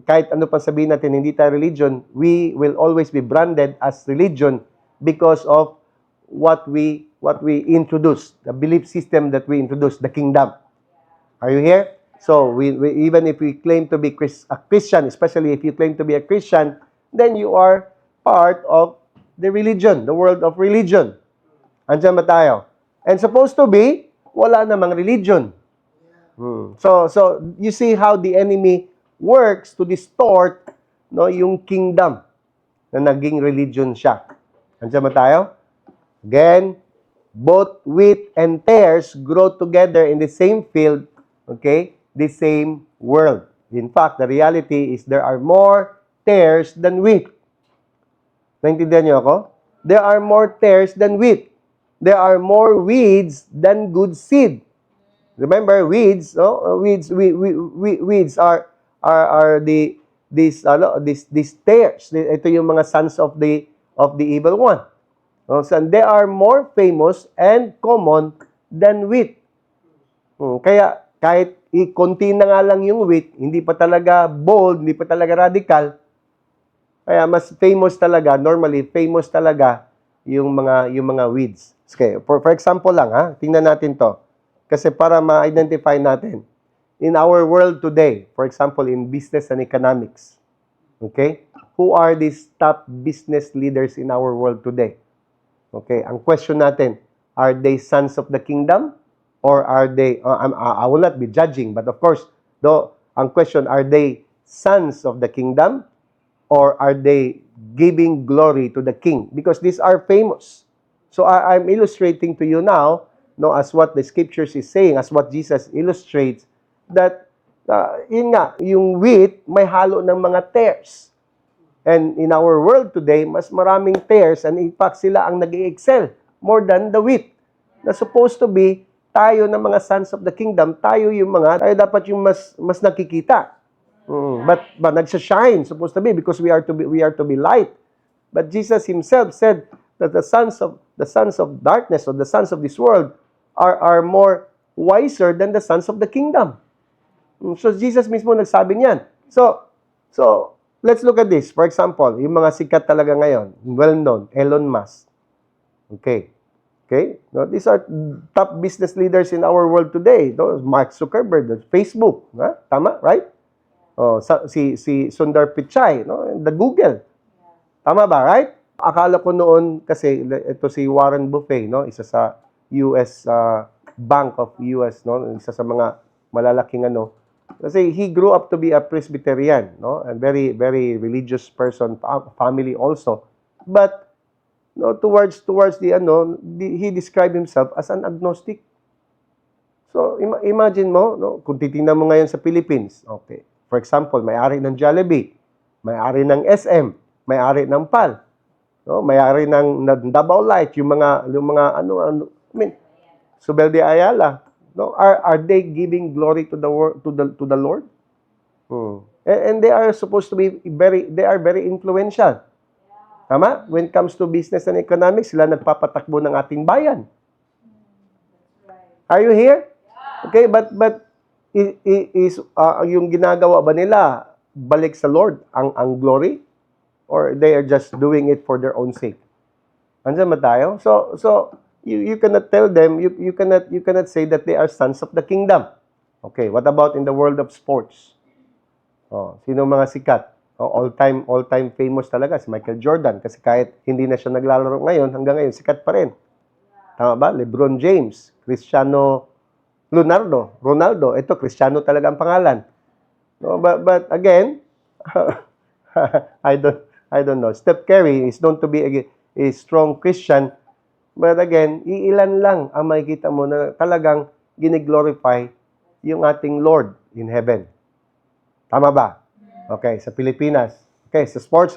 kahit ano pa sabihin natin, hindi tayo religion, we will always be branded as religion because of what we introduce, the belief system that we introduce, the kingdom. Are you here? So, we even if we claim to be a Christian, especially if you claim to be a Christian, then you are part of the religion, the world of religion. Andiyan ba tayo? And supposed to be, wala namang religion. So you see how the enemy works to distort, no, yung kingdom na naging religion siya. Andiyan ba tayo? Again, both wheat and tares grow together in the same field, okay, the same world. In fact, the reality is there are more tares than wheat. Naintindihan niyo ako? There are more tares than wheat. There are more weeds than good seed. Remember, weeds, no? Weeds are these tares. Ito yung mga sons of the evil one. So they are more famous and common than wheat. Kaya kahit konti na nga lang yung wheat, hindi pa talaga bold, hindi pa talaga radical. Kaya mas famous talaga, normally famous talaga yung mga weeds. Okay, for example lang tingnan natin 'to. Kasi para ma-identify natin. In our world today, for example in business and economics. Okay? Who are these top business leaders in our world today? Okay, ang question natin, are they sons of the kingdom? Or are they, I will not be judging, but of course, though, ang question, are they sons of the kingdom? Or are they giving glory to the king? Because these are famous. So I'm illustrating to you now, no, as what the scriptures is saying, as what Jesus illustrates, that, yung wheat, may halo ng mga tares. And in our world today, mas maraming tares, and in fact, sila ang nag-excel more than the wheat. Na supposed to be, tayo ng mga sons of the kingdom, tayo dapat yung mas nakikita. But nagsashine, supposed to be, because we are to be light. But Jesus himself said that the sons of darkness, or the sons of this world, are more wiser than the sons of the kingdom. So Jesus mismo nagsabi niyan. So let's look at this. For example, yung mga sikat talaga ngayon, well-known, Elon Musk. Okay? No, these are top business leaders in our world today. No? Mark Zuckerberg, Facebook. Tama? Right? Si Sundar Pichai, no? The Google. Tama ba? Right? Akala ko noon, kasi ito si Warren Buffett, no? Isa sa US Bank of US, no? Isa sa mga malalaking Kasi he grew up to be a Presbyterian, no? A very, very religious person, family also. But no, towards the he described himself as an agnostic. So imagine mo, no, kung titingnan mo ngayon sa Philippines, okay. For example, may-ari ng Jollibee, may-ari ng SM, may-ari ng PAL, no? May-ari ng Davao Light, yung mga I mean, Subel de Ayala, no? Are they giving glory to the Lord? And they are supposed to be very influential. Tama? When it comes to business and economics, sila nagpapatakbo ng ating bayan. Are you here? Okay, but yung ginagawa ba nila balik sa Lord ang glory, or they are just doing it for their own sake? Andiyan ba tayo? So you cannot tell them, you cannot say that they are sons of the kingdom. Okay, what about in the world of sports? Sino mga sikat? All-time famous talaga si Michael Jordan, kasi kahit hindi na siya naglalaro ngayon, hanggang ngayon sikat pa rin. Tama ba? LeBron James, Ronaldo. Ito, Cristiano talaga ang pangalan. No, but again, I don't know. Steph Curry is known to be a strong Christian, but again, iilan lang ang makikita mo na talagang gine-glorify yung ating Lord in heaven. Tama ba? Okay, sa Pilipinas. Okay, sa sports,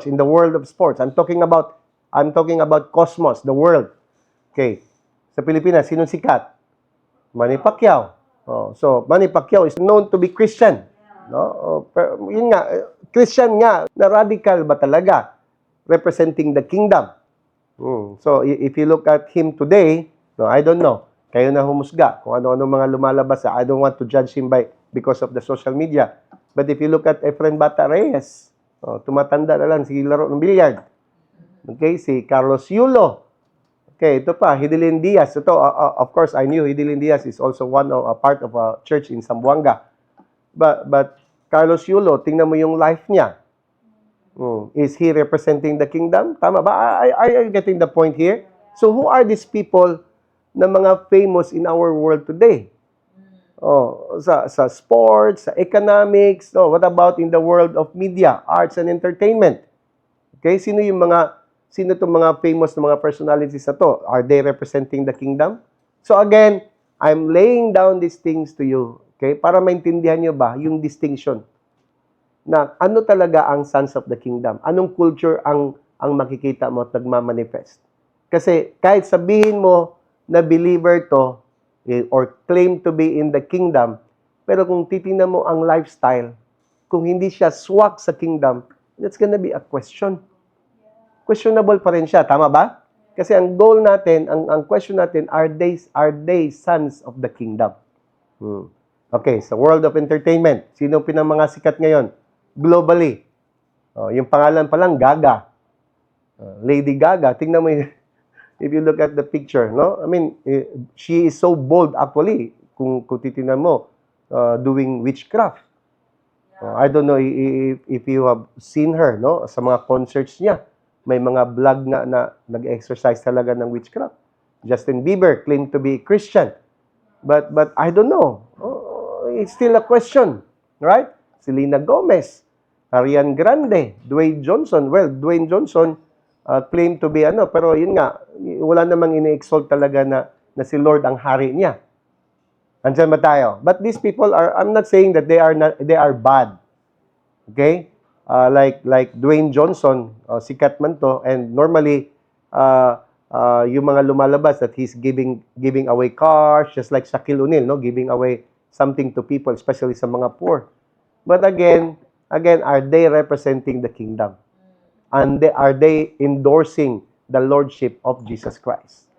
in the world of sports. I'm talking about cosmos, the world. Okay. Sa Pilipinas, sinong sikat? Manny Pacquiao. So Manny Pacquiao is known to be Christian. No? Pero yun nga, Christian nga, na radical ba talaga? Representing the kingdom. So if you look at him today, no, I don't know. Kayo na humusga kung ano-ano mga lumalabas. I don't want to judge him because of the social media. But if you look at Efren Bata Reyes, tumatanda na lang, sige laro ng billiard. Okay, si Carlos Yulo. Okay, ito pa, Hidilyn Diaz. Ito, of course, I knew Hidilyn Diaz is also a part of a church in Zamboanga. But Carlos Yulo, tingnan mo yung life niya. Is he representing the kingdom? Tama ba? Are you getting the point here? So who are these people na mga famous in our world today? Sa sports, sa economics, what about in the world of media, arts and entertainment? Okay, sino itong mga famous na mga personalities na to? Are they representing the kingdom? So again, I'm laying down these things to you, okay, para maintindihan nyo ba yung distinction na ano talaga ang sons of the kingdom? Anong culture ang makikita mo at nagmamanifest? Kasi kahit sabihin mo na believer to, or claim to be in the kingdom, pero kung titingnan mo ang lifestyle, kung hindi siya swak sa kingdom, that's gonna be a question. Questionable pa rin siya, tama ba? Kasi ang goal natin, ang question natin, are they sons of the kingdom? Okay, sa world of entertainment, sino pinang mga sikat ngayon? Globally. Yung pangalan pa lang, Gaga. Lady Gaga, tingnan mo if you look at the picture, no? I mean, she is so bold actually, kung titingnan mo, doing witchcraft. I don't know if you have seen her, no? Sa mga concerts niya, may mga vlog na nag-exercise talaga ng witchcraft. Justin Bieber claimed to be Christian. But I don't know. It's still a question, right? Selena Gomez, Ariana Grande, Dwayne Johnson. Well, Dwayne Johnson claimed to be pero yun nga, wala namang ini-exalt talaga na si Lord ang hari niya. Andiyan ba tayo? But these people I'm not saying that they are bad. Okay? Like Dwayne Johnson, sikat man to, and normally yung mga lumalabas that he's giving away cars, just like Shaquille O'Neal, no, giving away something to people, especially sa mga poor. But again, are they representing the kingdom? And are they endorsing the lordship of Jesus Christ?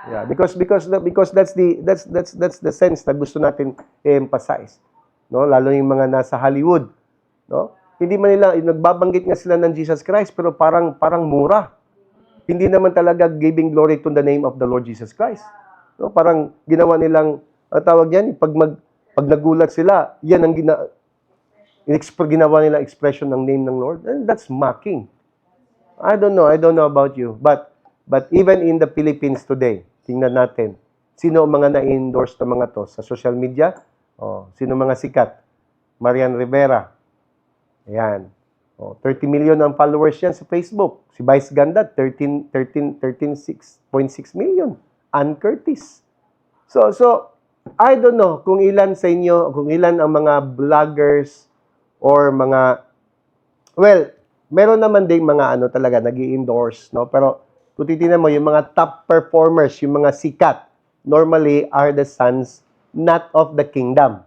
Yeah, because that's the sense na gusto natin i-emphasize, no, lalo yung mga nasa Hollywood, no? Hindi man nila, nagbabanggit nga sila ng Jesus Christ, pero parang mura. Hindi naman talaga giving glory to the name of the Lord Jesus Christ. No? Parang ginawa nilang, tawag yan, pag nagulat sila, yan ang ginawa nila expression ng name ng Lord. And that's mocking. I don't know about you. But even in the Philippines today, tingnan natin, sino ang mga na-endorse na mga to sa social media? Sino mga sikat? Marian Rivera. Ayan. 30 million ang followers yan sa Facebook. Si Vice Ganda, 13.6 million. Ann Curtis. So, I don't know kung ilan sa inyo, kung ilan ang mga vloggers or mga Well, meron naman ding mga ano talaga nag-i-endorse, no? Pero kung titingnan mo, yung mga top performers, yung mga sikat, normally are the sons not of the kingdom.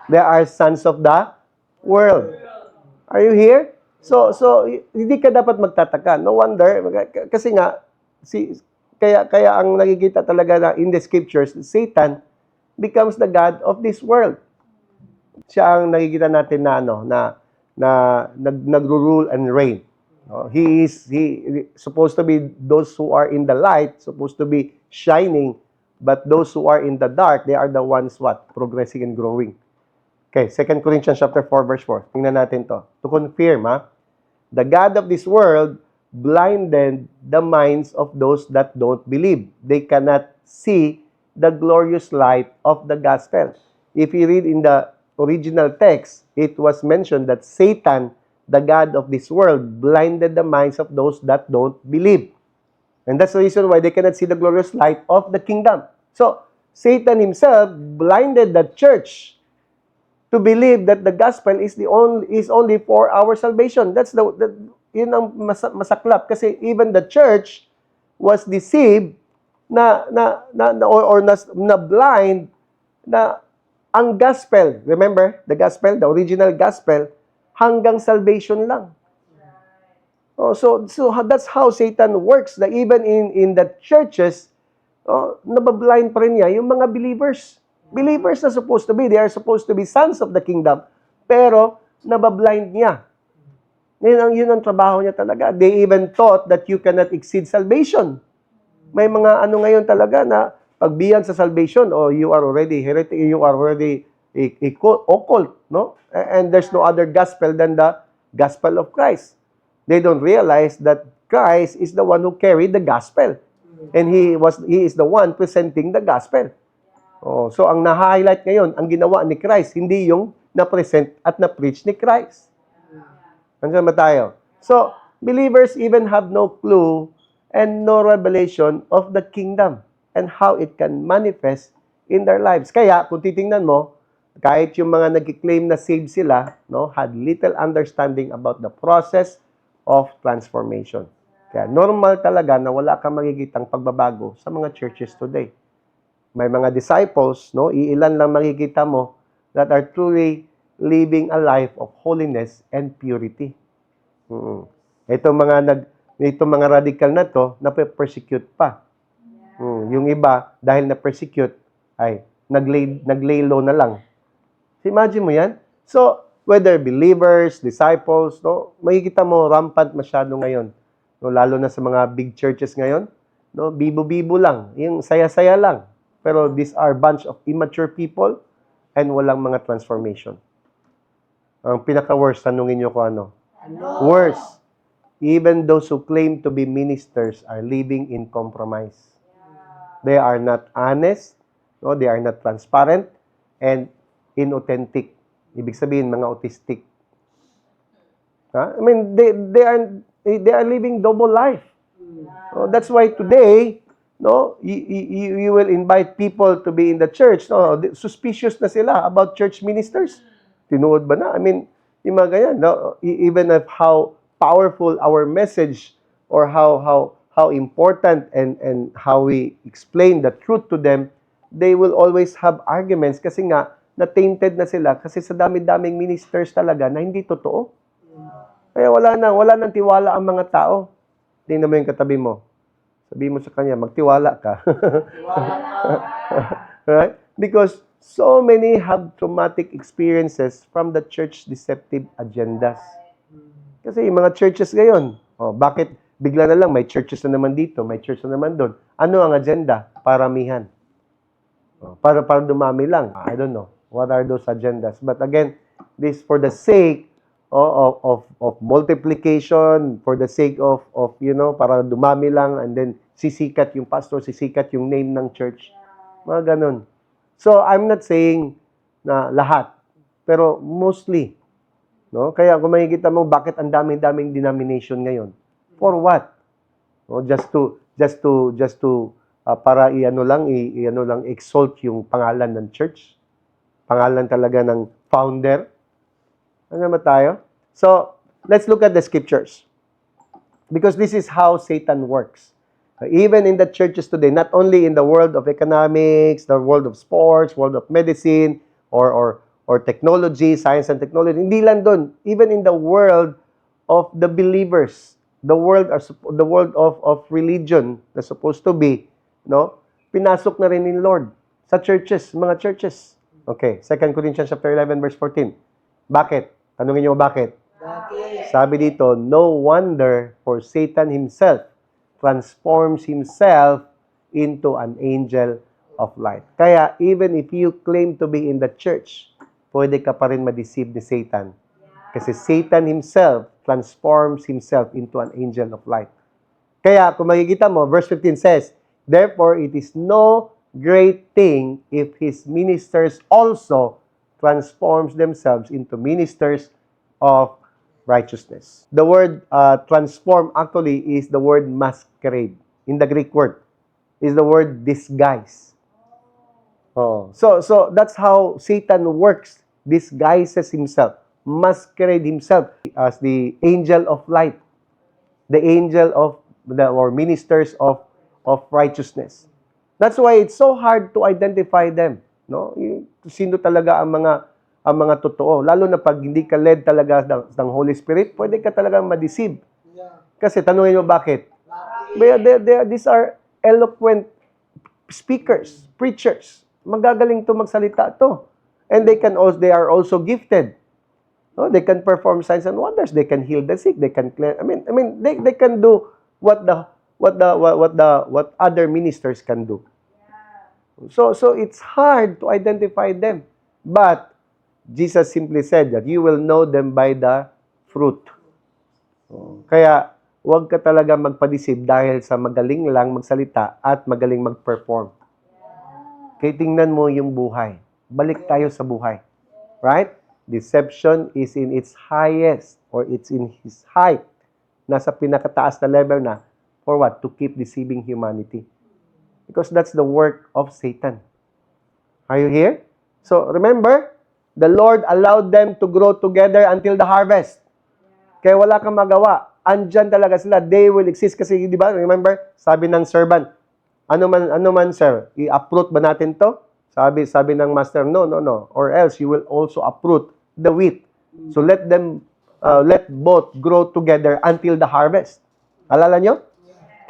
They are sons of the world. Are you here? So hindi ka dapat magtataka. No wonder kasi nga kaya ang nakikita talaga na in the scriptures, Satan becomes the god of this world. Siya ang nakikita natin na nagro-rule and reign. He supposed to be those who are in the light, supposed to be shining, but those who are in the dark, they are the ones progressing and growing. Okay, 2 Corinthians chapter 4 verse 4. Tingnan natin to. To confirm, the god of this world blinded the minds of those that don't believe. They cannot see the glorious light of the gospel. If you read in the original text, it was mentioned that Satan, the god of this world, blinded the minds of those that don't believe. And that's the reason why they cannot see the glorious light of the kingdom. So, Satan himself blinded the church to believe that the gospel is only for our salvation. That's yun ang masaklap kasi even the church was deceived na blind na ang gospel, remember, the gospel, the original gospel, hanggang salvation lang. So that's how Satan works. That even in the churches, nabablind pa rin niya yung mga believers. Believers na supposed to be, they are supposed to be sons of the kingdom, pero nabablind niya. Yun ang trabaho niya talaga. They even thought that you cannot exceed salvation. May mga ano ngayon talaga na pagbiyan sa salvation, you are already heretic, you are already occult, no? And there's no other gospel than the gospel of Christ. They don't realize that Christ is the one who carried the gospel. And he is the one presenting the gospel. So ang na-highlight ngayon, ang ginawa ni Christ, hindi yung na-present at na-preach ni Christ. Nandiyan ba tayo? So, believers even have no clue and no revelation of the kingdom and how it can manifest in their lives. Kaya, kung titingnan mo, kahit yung mga nag-claim na saved sila, had little understanding about the process of transformation. Kaya normal talaga na wala kang makikitang pagbabago sa mga churches today. May mga disciples, iilan lang makikita mo that are truly living a life of holiness and purity. Itong mga radical na to, na-persecute pa. Yung iba, dahil na-persecute, ay naglay low na lang. Imagine mo yan? So, whether believers, disciples, makikita mo rampant masyado ngayon. Lalo na sa mga big churches ngayon, bibo-bibo lang, yung saya-saya lang. Pero these are bunch of immature people and walang mga transformation. Ang pinaka-worst, tanungin nyo ko ano? Worse, even those who claim to be ministers are living in compromise. They are not honest, they are not transparent, and inauthentic. Ibig sabihin, mga autistic. I mean, they are living double life. That's why today, you will invite people to be in the church. Suspicious na sila about church ministers. Tinuod ba na? I mean, yung mga ganyan. Even of how powerful our message or how important and how we explain the truth to them, they will always have arguments kasi nga, na-tainted na sila kasi sa dami-daming ministers talaga na hindi totoo. Kaya wala nang tiwala ang mga tao. Tingnan mo yung katabi mo. Sabihin mo sa kanya, magtiwala ka. Right? Because so many have traumatic experiences from the church deceptive agendas. Kasi yung mga churches ngayon, bakit bigla na lang may churches na naman dito, may church na naman doon. Ano ang agenda? Paramihan. Para dumami lang. I don't know. What are those agendas? But again, this for the sake of multiplication, for the sake of para dumami lang, and then sisikat yung pastor, sisikat yung name ng church. Mga ganun. So, I'm not saying na lahat, pero mostly. Kaya kung makikita mo, bakit ang daming-daming denomination ngayon? For what? Just to para exalt yung pangalan ng church. Pangalan talaga ng founder. Ano ba tayo? So, let's look at the scriptures. Because this is how Satan works. Even in the churches today, not only in the world of economics, the world of sports, world of medicine, or technology, science and technology, hindi lang doon. Even in the world of the believers, the world of religion na supposed to be, no? Pinasok na rin ni Lord sa churches, mga churches. Okay, 2 Corinthians chapter 11 verse 14. Bakit? Tanungin niyo bakit? Sabi dito, no wonder for Satan himself transforms himself into an angel of light. Kaya, even if you claim to be in the church, pwede ka pa rin ma-deceive ni Satan. Kasi Satan himself transforms himself into an angel of light. Kaya, kung makikita mo, verse 15 says, therefore, it is no great thing if his ministers also transforms themselves into ministers of righteousness. The word transform actually is the word masquerade. In the Greek word is the word disguise. Oh, so that's how Satan works. Disguises himself, masquerade himself as the angel of light, the angel of or ministers of righteousness. That's why it's so hard to identify them, no? Sino talaga ang mga totoo. Lalo na pag hindi ka led talaga ng Holy Spirit, pwede ka talagang ma-deceive. Kasi tanungin mo bakit? These are eloquent speakers, preachers. Magagaling to magsalita to. And they are also gifted. No? They can perform signs and wonders. They can heal the sick. They can clear. They can do what other ministers can do. So it's hard to identify them. But Jesus simply said that you will know them by the fruit. Kaya, huwag ka talaga magpadisib dahil sa magaling lang magsalita at magaling mag-perform. Kaya tingnan mo yung buhay. Balik tayo sa buhay. Right? Deception is in its highest or it's in his height. Nasa pinakataas na level na for what? To keep deceiving humanity. Because that's the work of Satan. Are you here? So, remember, the Lord allowed them to grow together until the harvest. Kaya wala kang magawa. Andyan talaga sila. They will exist. Kasi, di ba, remember, sabi ng servant, ano man, sir, i-uproot ba natin to? Sabi ng master, no. Or else, you will also uproot the wheat. So, let both grow together until the harvest. Alala nyo?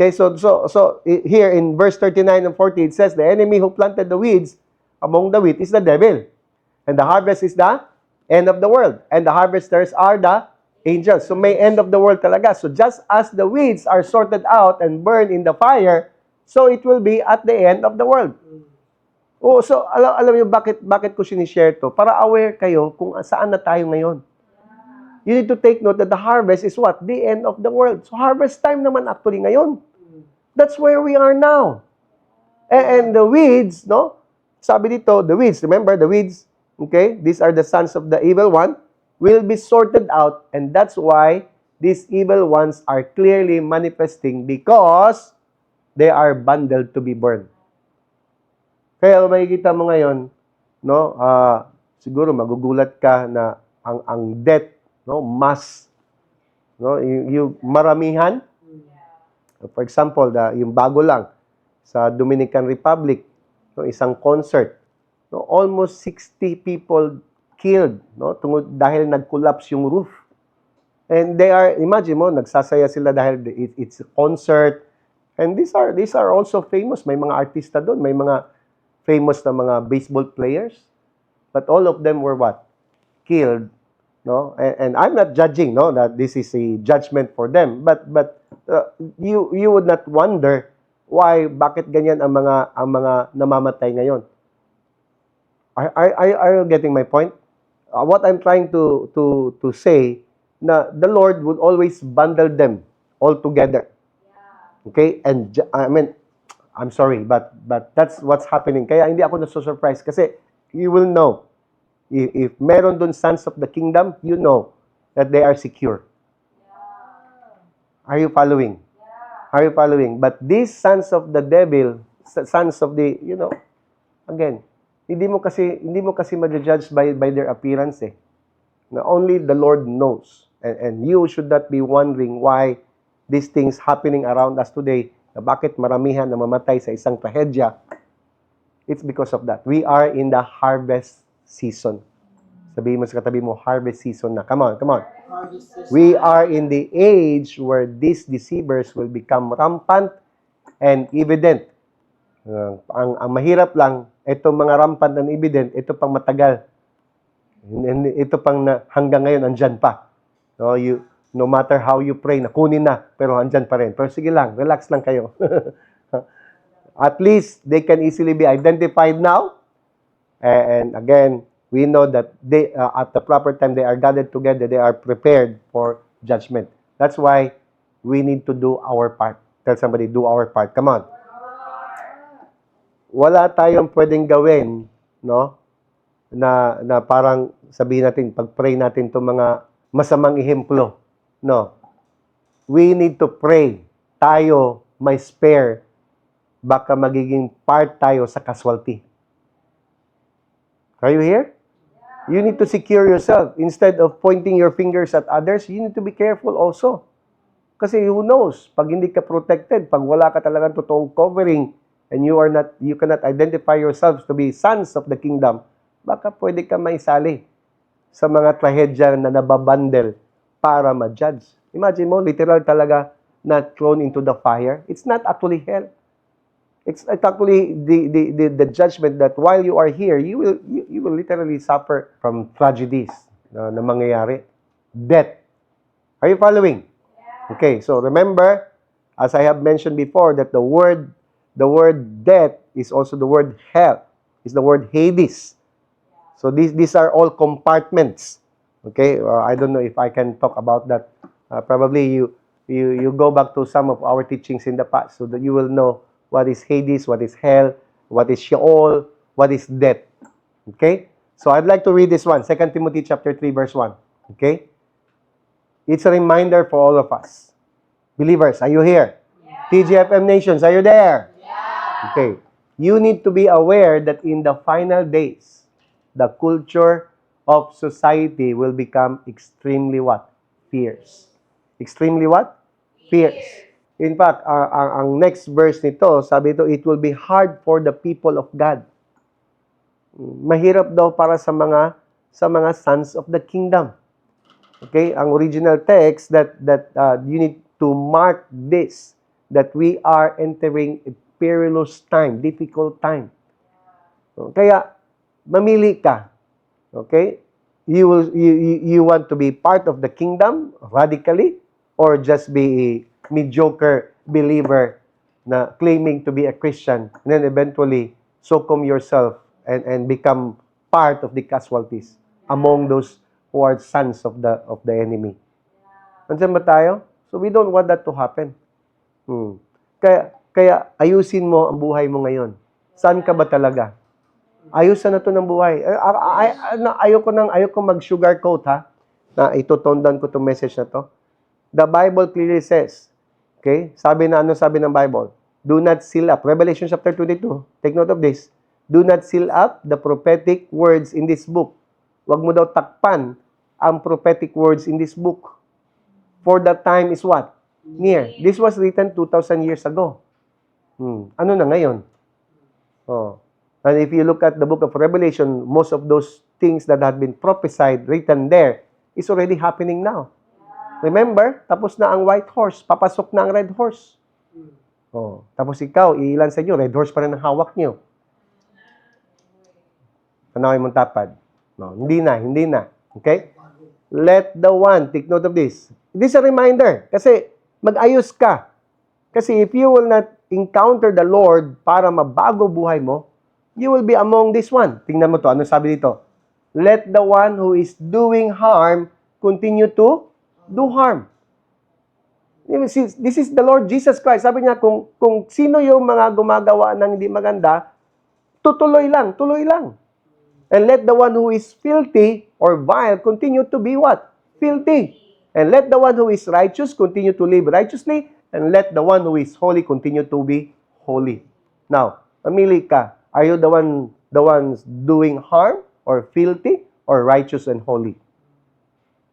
Okay, so here in verse 39 and 40, it says, the enemy who planted the weeds among the wheat is the devil. And the harvest is the end of the world. And the harvesters are the angels. So may end of the world talaga. So just as the weeds are sorted out and burned in the fire, so it will be at the end of the world. Oh, so alam niyo bakit ko sinishare to? Para aware kayo kung saan na tayo ngayon. You need to take note that the harvest is what? The end of the world. So harvest time naman actually ngayon. That's where we are now. And the weeds, no? Sabi dito, the weeds, remember the weeds, okay? These are the sons of the evil one, will be sorted out, and that's why these evil ones are clearly manifesting because they are bundled to be burned. Kaya makikita mo ngayon, no, siguro magugulat ka na ang death, no, mass, no, yung maramihan. For example, yung bago lang sa Dominican Republic, no, isang concert, no, almost 60 people killed, no, dahil nag-collapse yung roof. And they are, imagine mo, nagsasaya sila dahil it's a concert. And these are also famous. May mga artista doon, may mga famous na mga baseball players. But all of them were what? Killed, no? And I'm not judging, no, that this is a judgment for them. But you would not wonder why, bakit ganyan ang mga namamatay ngayon. Are you getting my point? What I'm trying to say, na the Lord would always bundle them all together. Okay? And I'm sorry, but that's what's happening. Kaya hindi ako nasusurprise kasi you will know. If meron dun sons of the kingdom, you know that they are secure. Are you following? Are you following? But these sons of the devil, sons of the, again, hindi mo kasi ma-judge by their appearance eh. Na only the Lord knows. And you should not be wondering why these things happening around us today, na bakit maramihan na mamatay sa isang trahedya. It's because of that. We are in the harvest season. Sabihin mo sa katabi mo, harvest season na. Come on, come on. We are in the age where these deceivers will become rampant and evident. Ang mahirap lang, itong mga rampant and evident, ito pang matagal. And ito pang hanggang ngayon, andyan pa. No matter how you pray, nakunin na, pero andyan pa rin. Pero sige lang, relax lang kayo. At least, they can easily be identified now. And again, we know that they, at the proper time, they are gathered together, they are prepared for judgment. That's why we need to do our part. Tell somebody, do our part. Come on. Wala tayong pwedeng gawin, no? Na parang sabihin natin, pag-pray natin itong mga masamang ehemplo. No. We need to pray. Tayo may spare. Baka magiging part tayo sa casualty. Are you here? You need to secure yourself. Instead of pointing your fingers at others, you need to be careful also. Kasi who knows, pag hindi ka protected, pag wala ka talagang totoong covering, and you cannot identify yourselves to be sons of the kingdom, baka pwede ka maisali sa mga trahedya na nababundle para ma-judge. Imagine mo, literal talaga na thrown into the fire. It's not actually hell. It's actually the judgment that while you are here, you will literally suffer from tragedies na mangyayari. Death. Are you following? Okay, so remember, as I have mentioned before, that the word death is also the word hell. Is the word Hades. So these are all compartments. Okay, I don't know if I can talk about that. Probably you go back to some of our teachings in the past so that you will know what is Hades, what is hell, what is Sheol, what is death. Okay? So I'd like to read this one, 2 Timothy chapter 3, verse 1. Okay? It's a reminder for all of us. Believers, are you here? Yeah. TGFM Nations, are you there? Yeah. Okay. You need to be aware that in the final days, the culture of society will become extremely what? Fierce. Extremely what? Fierce. In fact, ang next verse nito, sabi ito, it will be hard for the people of God. Mahirap daw para sa mga sons of the kingdom. Okay? Ang original text that you need to mark this, that we are entering a perilous time, difficult time. Kaya mamili ka. Okay? You want to be part of the kingdom radically, or just be a mediocre believer na claiming to be a Christian, and then eventually succumb yourself and become part of the casualties among those who are sons of the enemy. Nandiyan ba tayo? So we don't want that to happen. Kaya ayusin mo ang buhay mo ngayon. Saan ka ba talaga? Ayusan na to ng buhay. Ayoko mag-sugarcoat, ha? Na ito-tone down ko itong message na to. The Bible clearly says, okay, sabi ng Bible? Do not seal up. Revelation chapter 22. Take note of this. Do not seal up the prophetic words in this book. Huwag mo daw takpan ang prophetic words in this book. For the time is what? Near. This was written 2,000 years ago. Ano na ngayon? And if you look at the book of Revelation, most of those things that had been prophesied, written there, is already happening now. Remember, tapos na ang white horse, papasok na ang red horse. Tapos ikaw, ilan sa inyo, red horse pa rin ang hawak nyo. Tanawin mong tapad. No, hindi na. Okay? Let the one, take note of this. This is a reminder, kasi mag-ayos ka. Kasi if you will not encounter the Lord para mabago buhay mo, you will be among this one. Tingnan mo to, ano sabi dito? Let the one who is doing harm continue to do harm. This is the Lord Jesus Christ. Sabi niya, kung sino yung mga gumagawa ng hindi maganda, tuloy lang. And let the one who is filthy or vile continue to be what? Filthy. And let the one who is righteous continue to live righteously. And let the one who is holy continue to be holy. Now, mamili ka. Are you the ones doing harm or filthy or righteous and holy?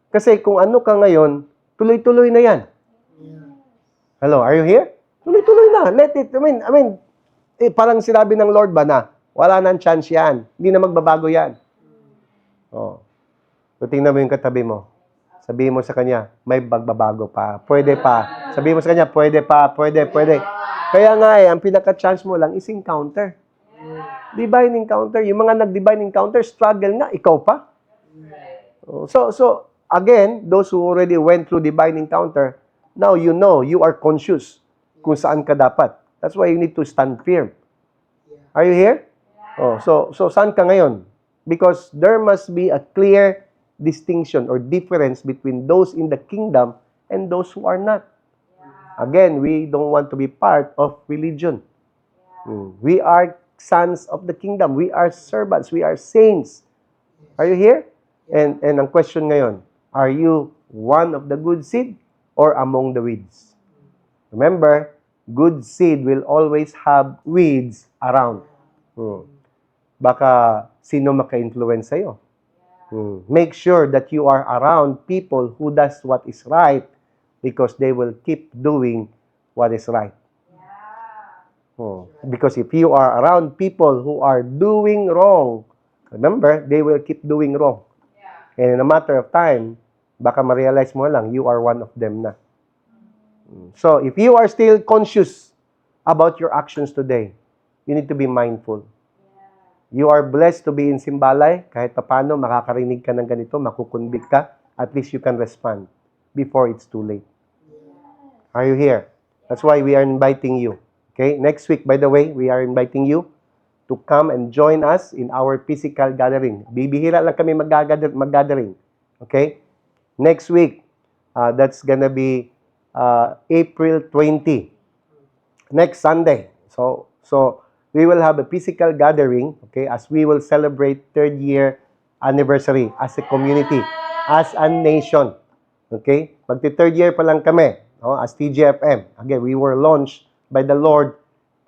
Kasi kung ano ka ngayon, tuloy-tuloy na yan. Hello, are you here? Tuloy-tuloy na. Let it, parang sinabi ng Lord ba na, wala nang chance yan. Hindi na magbabago yan. Oh. So, tingnan mo yung katabi mo. Sabihin mo sa kanya, may magbabago pa. Pwede pa. Sabihin mo sa kanya, pwede pa, pwede. Kaya nga ang pinaka-chance mo lang is encounter. Divine encounter. Yung mga nag-divine encounter, struggle nga, ikaw pa. So again, those who already went through divine encounter, now you know, you are conscious kung saan ka dapat. That's why you need to stand firm. Are you here? Oh, so saan ka ngayon? Because there must be a clear distinction or difference between those in the kingdom and those who are not. Again, we don't want to be part of religion. We are sons of the kingdom. We are servants. We are saints. Are you here? And ang question ngayon, are you one of the good seed or among the weeds? Remember, good seed will always have weeds around. Baka sino maka-influence sa'yo. Make sure that you are around people who does what is right because they will keep doing what is right. Because if you are around people who are doing wrong, remember, they will keep doing wrong. And in a matter of time, baka ma-realize mo lang, you are one of them na. So, if you are still conscious about your actions today, you need to be mindful. You are blessed to be in Simbalay. Kahit paano, makakarinig ka ng ganito, makukunbik ka, at least you can respond before it's too late. Are you here? That's why we are inviting you. Okay? Next week, by the way, we are inviting you to come and join us in our physical gathering. Bibihira lang kami mag-gathering. Okay? Next week, that's gonna be April 20. Next Sunday. So we will have a physical gathering, okay, as we will celebrate 3rd year anniversary as a community, as a nation. Okay? Magti-3rd year pa lang kami, as TGFM. Again, we were launched by the Lord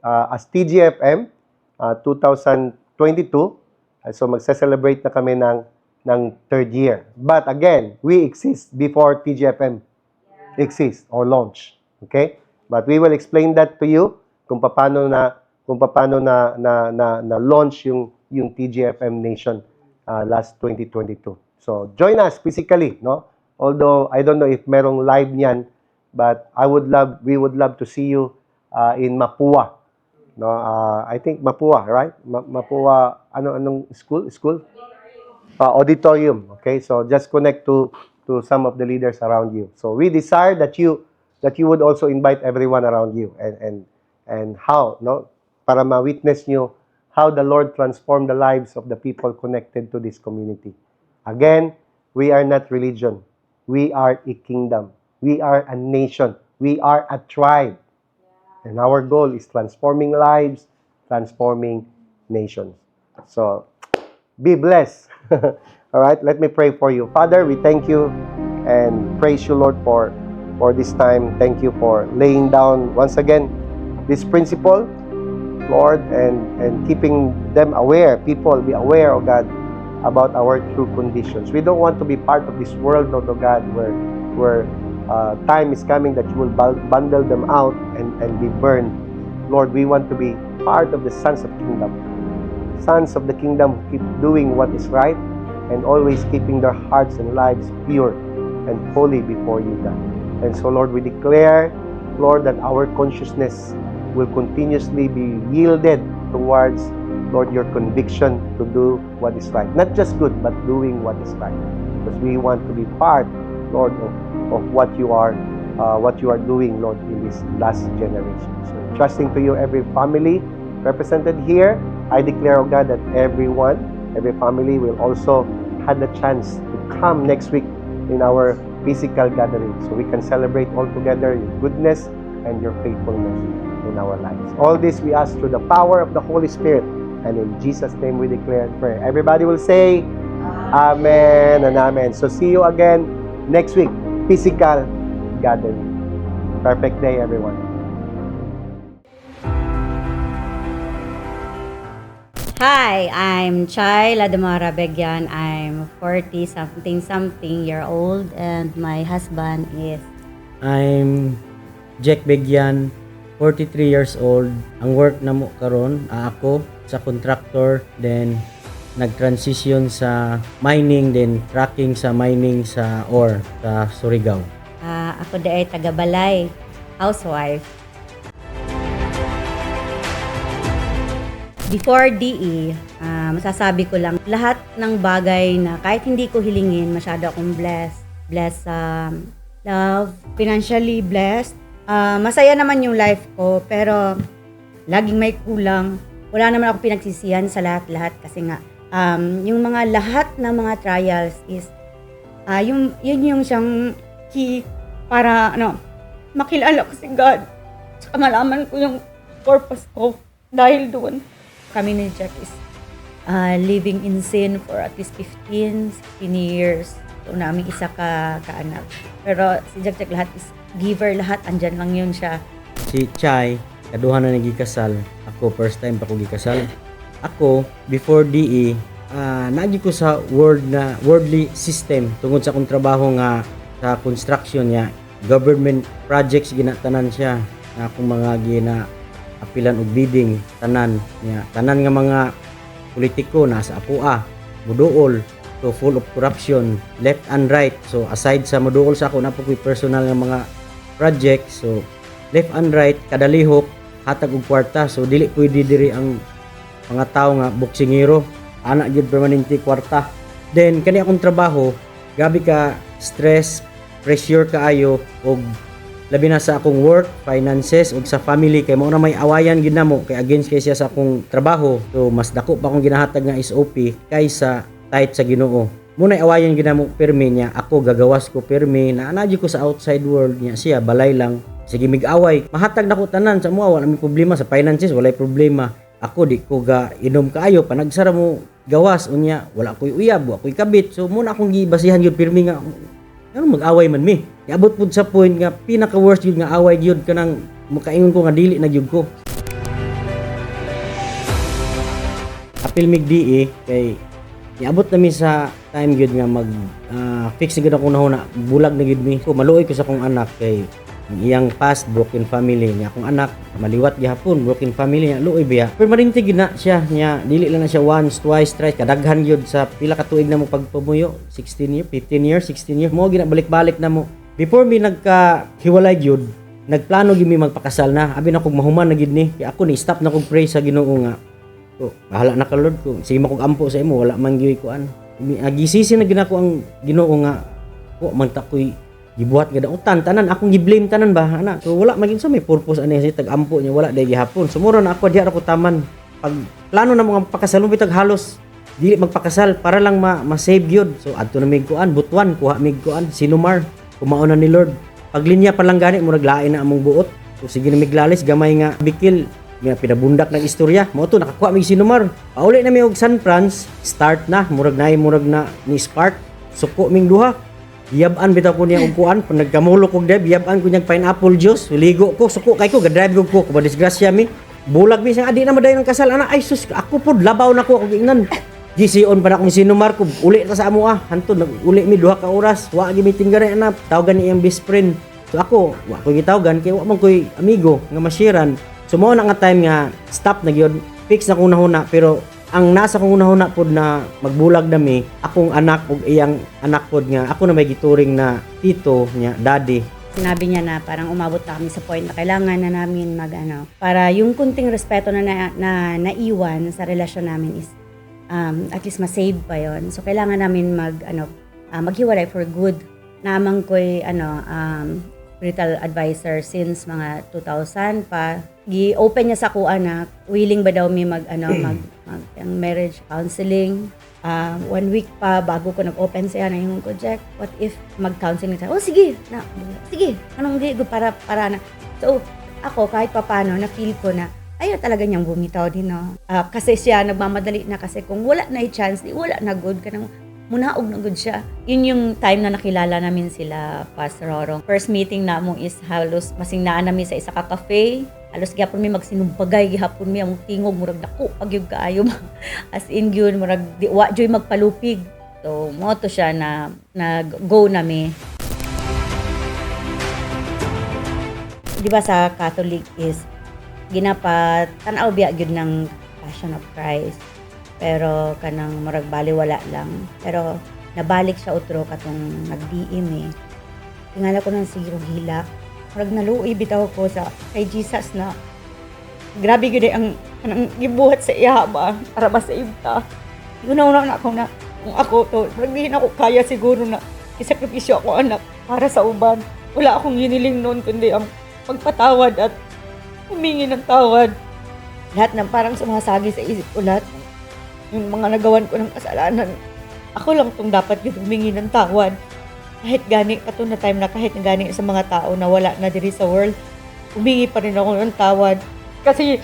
as TGFM 2022. So magse-celebrate na kami ng 3rd year. But again, we exist before TGFM exist or launch. Okay? But we will explain that to you kung paano na launch yung TGFM Nation last 2022. So join us physically, no? Although I don't know if merong live niyan, but we would love to see you in Mapua. No, I think Mapua, right? Mapua, anong school? Auditorium. Okay, so just connect to some of the leaders around you. So we desire that you would also invite everyone around you and how, no, para ma-witness nyo how the Lord transformed the lives of the people connected to this community. Again, we are not religion. We are a kingdom. We are a nation. We are a tribe. And our goal is transforming lives, transforming nations. So, be blessed. All right, let me pray for you. Father, we thank you and praise you, Lord, for this time. Thank you for laying down once again this principle, Lord, and keeping them aware. People be aware, oh God, about our true conditions. We don't want to be part of this world, Lord, oh God, where time is coming that you will bundle them out and be burned. Lord, we want to be part of the sons of kingdom. Sons of the kingdom who keep doing what is right and always keeping their hearts and lives pure and holy before you, God. And so, Lord, we declare, Lord, that our consciousness will continuously be yielded towards, Lord, your conviction to do what is right. Not just good, but doing what is right. Because we want to be part, Lord, of what you are doing, Lord, in this last generation. So, trusting to you, every family represented here, I declare, oh God, that every family will also have the chance to come next week in our physical gathering so we can celebrate all together your goodness and your faithfulness in our lives. All this we ask through the power of the Holy Spirit, and in Jesus' name we declare and pray. Everybody will say, Amen and Amen. So see you again next week, physical gathering. Perfect day, everyone. Hi, I'm Chai Ladamara Begyan. I'm 40-something year old and my husband is... I'm Jack Begyan, 43 years old. Ang work na mo karon, ako sa contractor, then nag-transition sa mining, then tracking sa mining sa ore sa Surigao. ako ay taga-balay, housewife. Before DE, masasabi ko lang, lahat ng bagay na kahit hindi ko hilingin, masyado akong blessed. Blessed sa love, financially blessed. Masaya naman yung life ko, pero laging may kulang. Wala naman ako pinagsisihan sa lahat-lahat kasi nga, yung mga lahat ng mga trials is, yun yung siyang key para makilala ko si God. Tsaka malaman ko yung purpose ko dahil doon. Kami ni Jack is living in sin for at least 15 years. So, namin isa ka-anak. Pero si Jack lahat is giver, lahat. Andyan lang yun siya. Si Chai, kaduha na nagikasal. Ako, first time pa ko gikasal. Ako, before DE, nagi ko sa worldly system tungod sa akong trabaho nga sa construction niya. Government projects ginatanan siya. Akong mga apilan og bidding tanan niya, tanan nga mga politiko nasa apua, muduol, so full of corruption, left and right. So aside sa muduol sa ako, napo ko'y personal nga mga project, so left and right, kada lihok hatag og kwarta, so dili pwede diri ang mga tao nga boksingero, anak gyud permanente kwarta. Then kani akong trabaho, gabi ka stress, pressure kaayo, og labi na sa akong work, finances, ug sa family, kay mao na may awayan gid namo kay against kay siya sa akong trabaho. So mas dako pa akong ginahatag nga SOP kaysa tight sa Ginoo. Munay awayan gid namo permi niya, ako gagawas ko permi na anadyo ko sa outside world niya, siya balay lang. Sige mig-away, mahatag nako tanan sa mua, wala may problema sa finances, walay problema. Ako di ko ga inom kaayo, panagsara mo gawas unya, wala ko'y uyab, wala ko'y kabit. So muna akong gibasihan gyud permi nga mag-away man mi. Iabot pud sa point nga pinaka-worst yun nga away yun kanang makaingon ko nga dili na yun ko. Apil mig DE kay iabot na mi sa time yun nga mag fix na gid ako nahuna, bulag na gid mi. So maluoy ko sa akong anak kay iyang past broken family niya, akong anak maliwat gihapon broken family niya, luoy biya pero marintig gid na siya niya, dili lang na siya once twice thrice, kadaghan gyud sa pila ka tuig na mo pagpamuyo, 16 years 15 years 16 years mo gina balik-balik na mo. Before mi nagka-hiwalay gyud, nagplano gyud mi magpakasal na, abi na kog mahuman na gid ni, kay ako ni stop na kog pray sa Ginoo nga, so bahala na ka Lord, ko sige makog ampo sa imo, wala man gyud kuan, gisisi na ginako ang Ginoo nga ko man ta koy gibuhat nga dautan tanan, akong gi-blame tanan ba ana. So wala maging sa may purpose ani si tag-ampo niya, wala day gihapon. Sumuro na ako diha ako taman. Pag plano na mga pakasal mo bitag halos dili magpakasal para lang ma-save gyud. So adto na mig kuan, butuan kuha mig kuan, sinumar. Kumao na ni Lord. Pag linya pa lang gani mo naglain na among buot. So sige na miglalis gamay nga bikil nga pinabundak ng istorya. Mao to nakakuha mig sinumar. Pauli na mi og San Franz, start na murag na ni spark. Suko ming duha. Biyab-an bitaw ko niya og kuan, pag nagkamulo kog deb, biyab-an ko niyang pineapple juice, ligo ko, suko kay ko, gadrive ko, kuba disgrasya mi. Bulag mi siya, adi na maday ng kasal, ana, ay sus, ako pod labaw na ko, ako ingnan. GC on pa na akong sinumar ko, uli ta sa amo hanto, uli mi 2 ka oras, wa gi meeting gani ana, tawagan ni iyang best friend. So ako, wa ko gitawgan, kay wa man ko'y amigo, nga mashiran. So mao na nga time nga, stop na gyud, fix na kong nahuna, pero ang nasa kong unahuna pod na magbulag nami, akong anak ug iyang anak pod nga ako na may gituring na tito niya, daddy. Sinabi niya na parang umabot na kami sa point na kailangan na namin para yung kunting respeto na naiwan sa relasyon namin is at least ma-save pa yon. So kailangan namin maghiwalay for good. Namang ko'y spiritual advisor since mga 2000 pa. Gi-open niya sa kuan na willing ba daw mi mag marriage counseling. 1 week pa bago ko nag-open siya na yung ko, Jack, what if mag-counseling tayo? Oh, sige, anong di para na. So, ako kahit papano na-feel ko na ayaw talaga niyang bumitaw din, no? Kasi siya nagmamadali na kasi kung wala na i-chance, wala na good ka nang munaog na good siya. Yun yung time na nakilala namin sila, Pastor Rorong. First meeting na mo is halos masingnaan namin sa isa ka cafe. Halos gihapon mi magsinumbagay, gihapon mi ang tingog, murag dako, pagyog kaayo. As in yun, murag wa joy magpalupig. So, mo to siya na nag-go nami. Di ba sa Catholic is ginapat tanaw biya gyud ng Passion of Christ. Pero kanang murag baliwala lang. Pero nabalik siya utro katong nag-DM eh. Tingala ko ng siguro hilak. Murag naluoy bitaw ko sa kay Jesus na grabe gyud ang kanang gibuhat sa iya ba para ma-save ta. Una na ako na kung ako to, murag di na ako kaya siguro na isakripisyo ako anak para sa uban. Wala akong hiniling noon kundi ang pagpatawad at humingi ng tawad. Lahat ng parang sumasagi sa isip ko lahat. Yung mga nagawan ko ng kasalanan, ako lang itong dapat humingi ng tawad. Kahit gani, kato na time na kahit gani sa mga tao na wala na diri sa world, humingi pa rin ako ng tawad. Kasi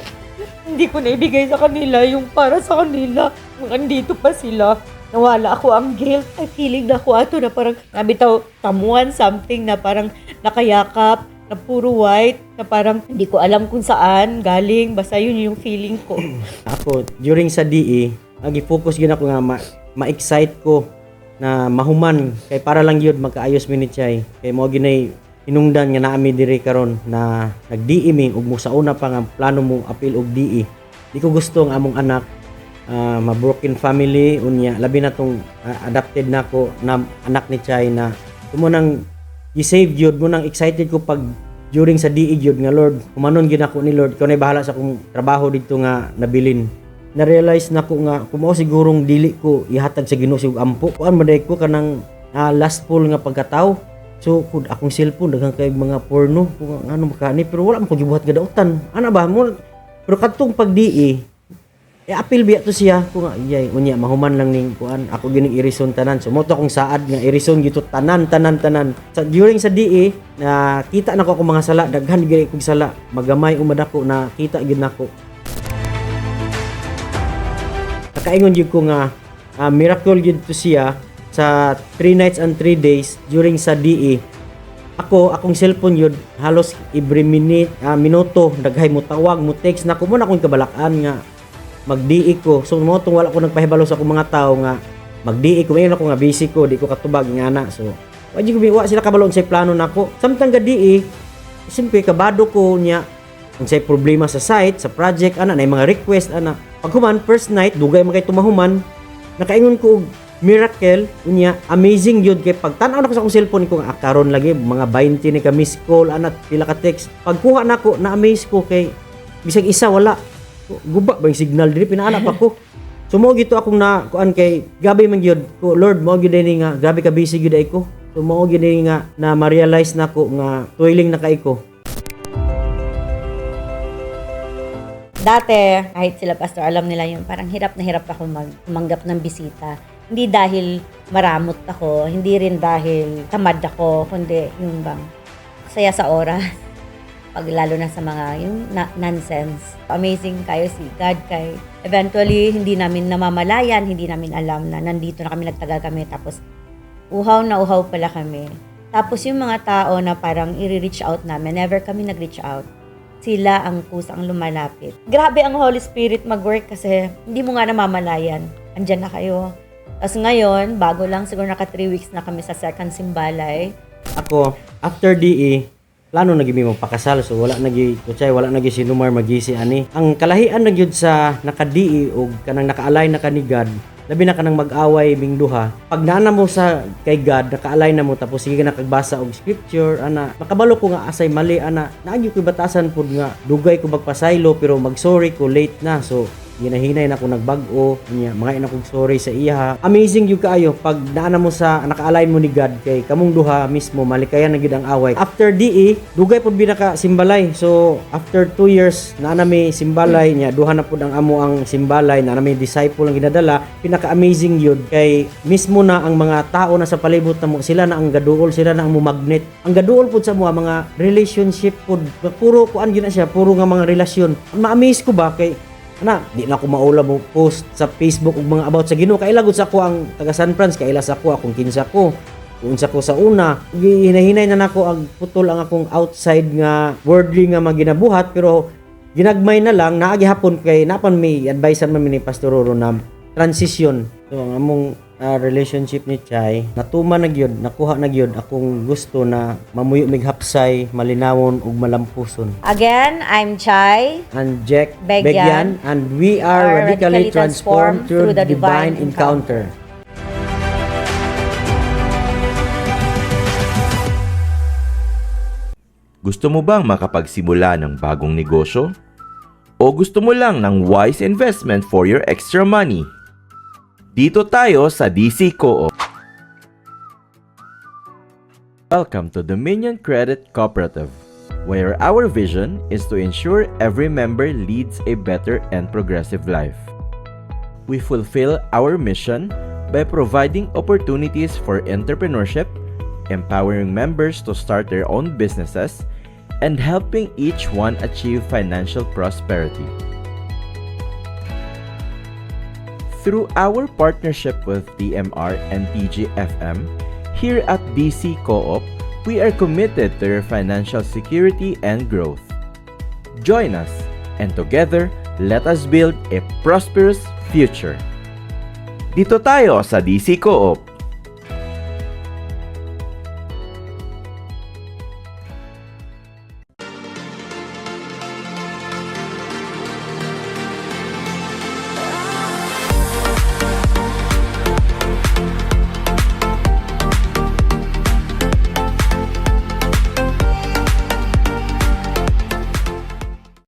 hindi ko naibigay sa kanila yung para sa kanila. Kung andito pa sila, nawala ako ang guilt. Ay, feeling na ako ato na parang nabitaw tamuan something na parang nakayakap, na puro white, na parang hindi ko alam kung saan galing. Basta yun yung feeling ko. Ako, during sa DE, agi-focus yun ako nga ma-excite ko na mahuman kay para lang yun magkaayos mi ni Chay. Kay mo ginay hinungdan nga naami diri karon na nag-DE mi ug mo sa una pa nga plano mo apil og DE. Di ko gusto ang among anak ma-broken family unya labi na tong adopted nako na anak ni Chay na tumo nang i-save yun mo nang excited ko pag during sa DE yun nga Lord kumanon gyud ako ni Lord kunay bahala sa akong trabaho dito nga nabilin. Na-realize na ko nga kumao sigurong dili ko ihatag sa Ginoo sig ampo kuan maday ko kanang lastful nga pagkatao. So kud akong cellphone daghang kay mga porno kung ano makani pero wala man ko gibuhat gadautan ana ba mo pero kadtong pag-DE apil biya to siya kung iyay unya mahuman lang ning kuan ako gining irison tanan so mo to akong saad nga irison gito tanan sa during sa DE na kita nako ako mga sala daghan gyud kog sala magamay umadako na kita gyud nako. Nakaingon gyud ko nga miracle gyud to siya sa 3 nights and 3 days during sa DE. Akong cellphone yun halos every minuto daghay mo tawag mo text na ko mo na akong kabalakan nga mag-DE ko. So mo tong wala ko nagpahibalo sa akong mga tao nga mag-DE ko mayon ako nga busy ko di ko katubag nga ana. So wa sila kabalo sa plano nako. Samtang ga DE simple kabado ko nya unsay problema sa site, sa project ana nay mga request ana. Paghuman first night dugay man kay tumahuman nakaingon ko og miracle unya amazing yun kay pagtan-aw na ko sa akong cellphone ko nga karon lagi mga 20 ni ka miss call ana pila ka text pagkuha nako na amaze ko kay bisag isa wala guba ba yung signal diri pinaana pa ko so mo gito akong na kuan kay gabi man gyud ko Lord mo gyud ni nga gabi ka busy gyud ay ko so mo gyud ni nga na ma-realize nako nga toiling na kay ko. Dati, kahit sila pastor, alam nila yun, parang hirap na hirap ako tumanggap ng bisita. Hindi dahil maramot ako, hindi rin dahil tamad ako, kundi yung bang saya sa oras. Pag lalo na sa mga yung nonsense. Amazing kayo si God kay. Eventually, hindi namin namamalayan, hindi namin alam na nandito na kami, nagtagal kami, tapos uhaw na uhaw pala kami. Tapos yung mga tao na parang i-reach out namin, never kami nag-reach out. Sila ang kusang lumalapit. Grabe ang Holy Spirit mag-work kasi hindi mo nga namamalayan. Andyan na kayo. Tapos ngayon, bago lang siguro naka 3 weeks na kami sa second simbalay. Ako, after DE, plano na gimi magpakasal so wala nagi kutsay wala nagi sinumar magisi ani. Ang kalahian na gyud sa naka-DE og kanang naka-align na kani God. Labi na kanang mag-away bing duha. Pag naana mo sa kay God, naka-align na mo tapos sige ka nakagbasa og scripture ana. Makabalo ko nga asay mali ana. Naagi ko batasan pud nga dugay ko magpasaylo pero mag-sorry ko late na. So ginahinay na ako nagbago niya mga ina kog sorry sa iya. Amazing yung kaayo pag naana mo sa naka-align mo ni God kay kamong duha mismo malikayan na gid ang away. After DE dugay pud binaka simbalay. So after 2 years naana mi simbalay niya duha na pud ang amo ang simbalay na mi disciple ang ginadala. Pinaka-amazing yun kay mismo na ang mga tao na sa palibot na mo sila na ang gaduol sila na ang magnet. Ang gaduol pud sa mga relationship pud puro kuan gyud na siya puro nga mga relasyon. Ma-amaze ko ba kay Ana, di na ako maula mo post sa Facebook ug mga about sa Ginoo. Kaila gud sa ako ang taga San Franz, kaila sa ako akong kinsa ko. Unsa ko sa una, hinahinay na nako ang putol ang akong outside nga worldly nga maginabuhat, pero ginagmay na lang naagi hapon kay napan may advice man ni Pastor Roro na transition. So ang among relationship ni Chay natuman na gyud, nakuha na gyud akong gusto na mamuyo mig hapsay, malinawon ug malampuson. Again, I'm Chay. And Jack Begyan, and we are radically transformed through the divine encounter. Gusto mo bang makapagsimula ng bagong negosyo? O gusto mo lang ng wise investment for your extra money? Dito tayo sa DC Co-op. Welcome to Dominion Credit Cooperative, where our vision is to ensure every member leads a better and progressive life. We fulfill our mission by providing opportunities for entrepreneurship, empowering members to start their own businesses, and helping each one achieve financial prosperity. Through our partnership with DMR and TGFM, here at DC Co-op, we are committed to your financial security and growth. Join us, and together, let us build a prosperous future. Dito tayo sa DC Co-op.